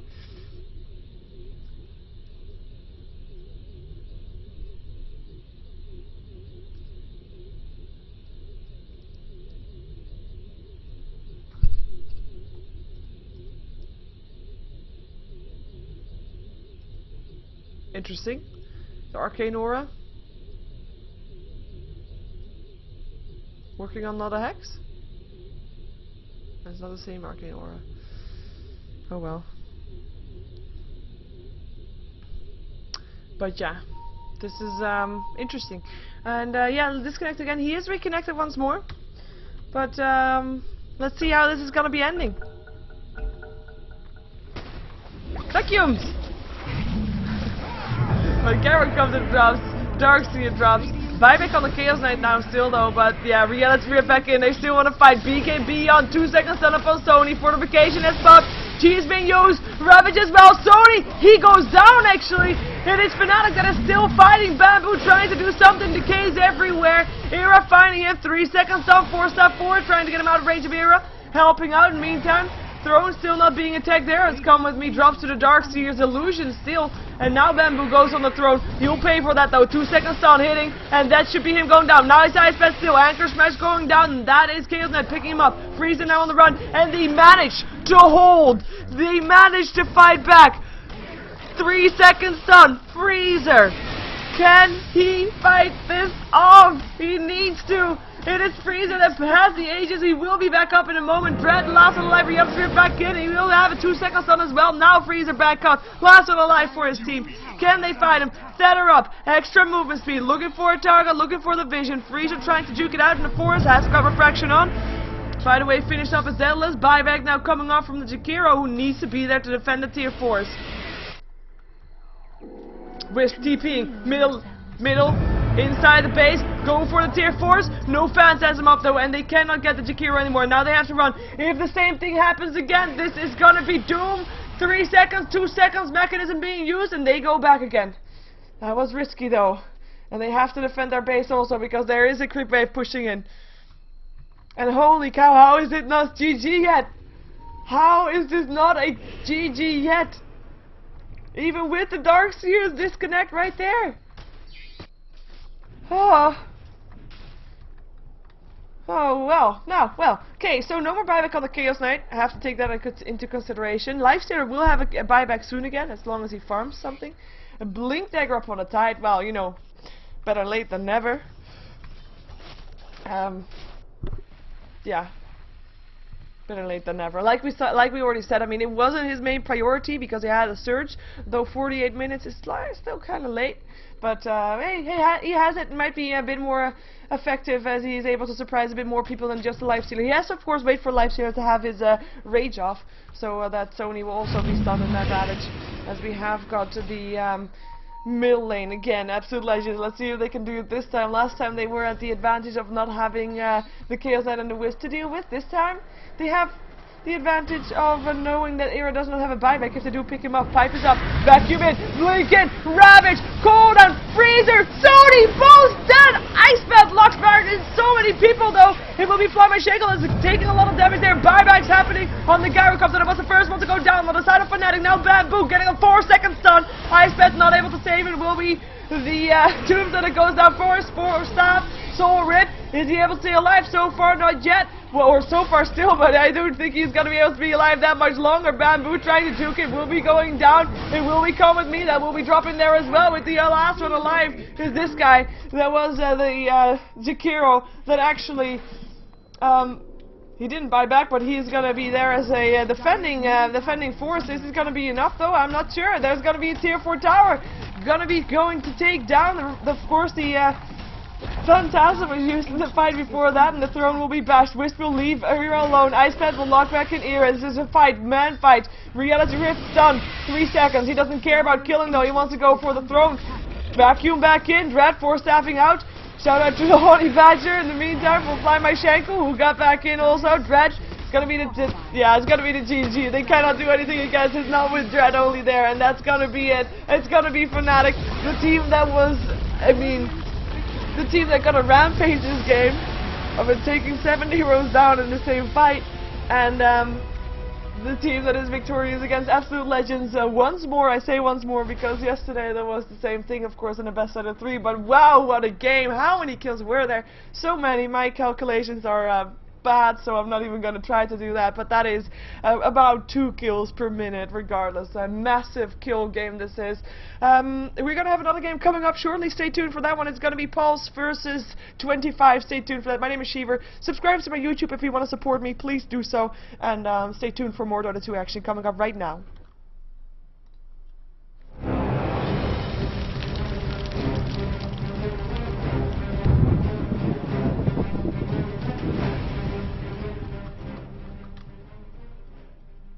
Interesting. The Arcane Aura. Working on another hex? It's not the same Arcane Aura. Oh well. But yeah. This is interesting. And yeah, disconnect again. He is reconnected once more. But let's see how this is gonna be ending. Vacuums! But Garrett comes and drops, Darkseer drops, buyback on the Chaos Knight now still though, but yeah, let's rear back in, they still want to fight. BKB on 2 seconds stun up on Sony, fortification is popped, G is being used, Ravage as well, Sony, he goes down actually, it is Fnatic that is still fighting, Bamboo trying to do something, decays everywhere, Era finding him, 3 seconds stun, 4-step forward, trying to get him out of range of Era, helping out in the meantime. Throne still not being attacked there. It's Come With Me, drops to the Darkseer's illusion still. And now Bamboo goes on the throne. He'll pay for that though. 2 seconds stun hitting. And that should be him going down. Now he's Ice Pet still. Anchor Smash going down. And that is Chaos Knight picking him up. Freezer now on the run. And they manage to hold. They manage to fight back. 3 seconds stun. Freezer. Can he fight this off? He needs to. It is Freezer that has the ages. He will be back up in a moment. Dread, last one alive. Re-Upstream back in. He will have a 2 second stun as well. Now Freezer back up. Last one alive for his team. Can they fight him? Feather up. Extra movement speed. Looking for a target. Looking for the vision. Freezer trying to juke it out in the forest. Has got refraction on. By the way, finished up his Deadless. Buyback now coming off from the Jakiro, who needs to be there to defend the tier 4s. With TPing. Middle. Inside the base, going for the tier 4s, no Phantasm up though, and they cannot get the Jakiro anymore, now they have to run. If the same thing happens again, this is gonna be doom. 3 seconds, 2 seconds, mechanism being used, and they go back again. That was risky though, and they have to defend their base also, because there is a creep wave pushing in. And holy cow, how is it not GG yet? How is this not a GG yet? Even with the Darkseer's disconnect right there. Oh well, okay, so no more buyback on the Chaos Knight. I have to take that into consideration. Lifestealer will have a buyback soon again, as long as he farms something. A Blink Dagger up on the Tide, well, you know, better late than never. Yeah. Better late than never. Like we already said, I mean, it wasn't his main priority because he had a surge, though 48 minutes is still kind of late. But hey, he has it. It might be a bit more effective as he is able to surprise a bit more people than just the Lifestealer. He has to, of course, wait for Lifestealer to have his rage off, so that Sony will also be stunned in that damage. As we have got to the middle lane again, Absolute Legends. Let's see if they can do it this time. Last time they were at the advantage of not having the Chaos Knight and the Wisp to deal with. This time they have the advantage of knowing that Era does not have a buyback. If they do pick him up, Pipe is up, Vacuum in, Blink in, Ravage, Cooldown, Freezer, Sony, both dead! Ice Belt locks back in so many people though. It will be Fly My Shackle is taking a lot of damage there. Buybacks happening on the Gyrocopter that was the first one to go down on the side of Fnatic. Now Bamboo getting a 4-second stun. Ice Belt not able to save it. Will be the Tombstone that goes down for Spore Staff. Soul Rip, is he able to stay alive? So far not yet. Well, or so far still, but I don't think he's going to be able to be alive that much longer. Bamboo trying to juke it, will be going down. It will be Come With Me, that will be dropping there as well, with the last one alive is this guy. That was the Jakiro that actually, he didn't buy back, but he's going to be there as a defending force. Is this going to be enough though? I'm not sure. There's going to be a tier 4 tower. Going to take down, of course, the Phantasm was used in the fight before that, and the throne will be bashed. Wisp will leave Era alone. Icepad will lock back in Era. This is a fight, man fight. Reality Rift done. 3 seconds. He doesn't care about killing though. He wants to go for the throne. Vacuum back in. Dread 4-staffing out. Shout out to the Honey Badger. In the meantime, we'll Fly My Shankle, who got back in also. Dread. It's gonna be the GG. They cannot do anything against it. Not with Dread only there, and that's gonna be it. It's gonna be Fnatic, the team that was, the team that got a rampage this game of it taking 7 heroes down in the same fight, and the team that is victorious against Absolute Legends once more. I say once more because yesterday there was the same thing, of course, in a best out of 3, but wow, what a game. How many kills were there? So many. My calculations are bad, so I'm not even going to try to do that, but that is about 2 kills per minute regardless. A massive kill game this is. We're going to have another game coming up shortly. Stay tuned for that one. It's going to be Pulse versus 25. Stay tuned for that. My name is Sheever. Subscribe to my YouTube if you want to support me. Please do so, and stay tuned for more Dota 2 action coming up right now.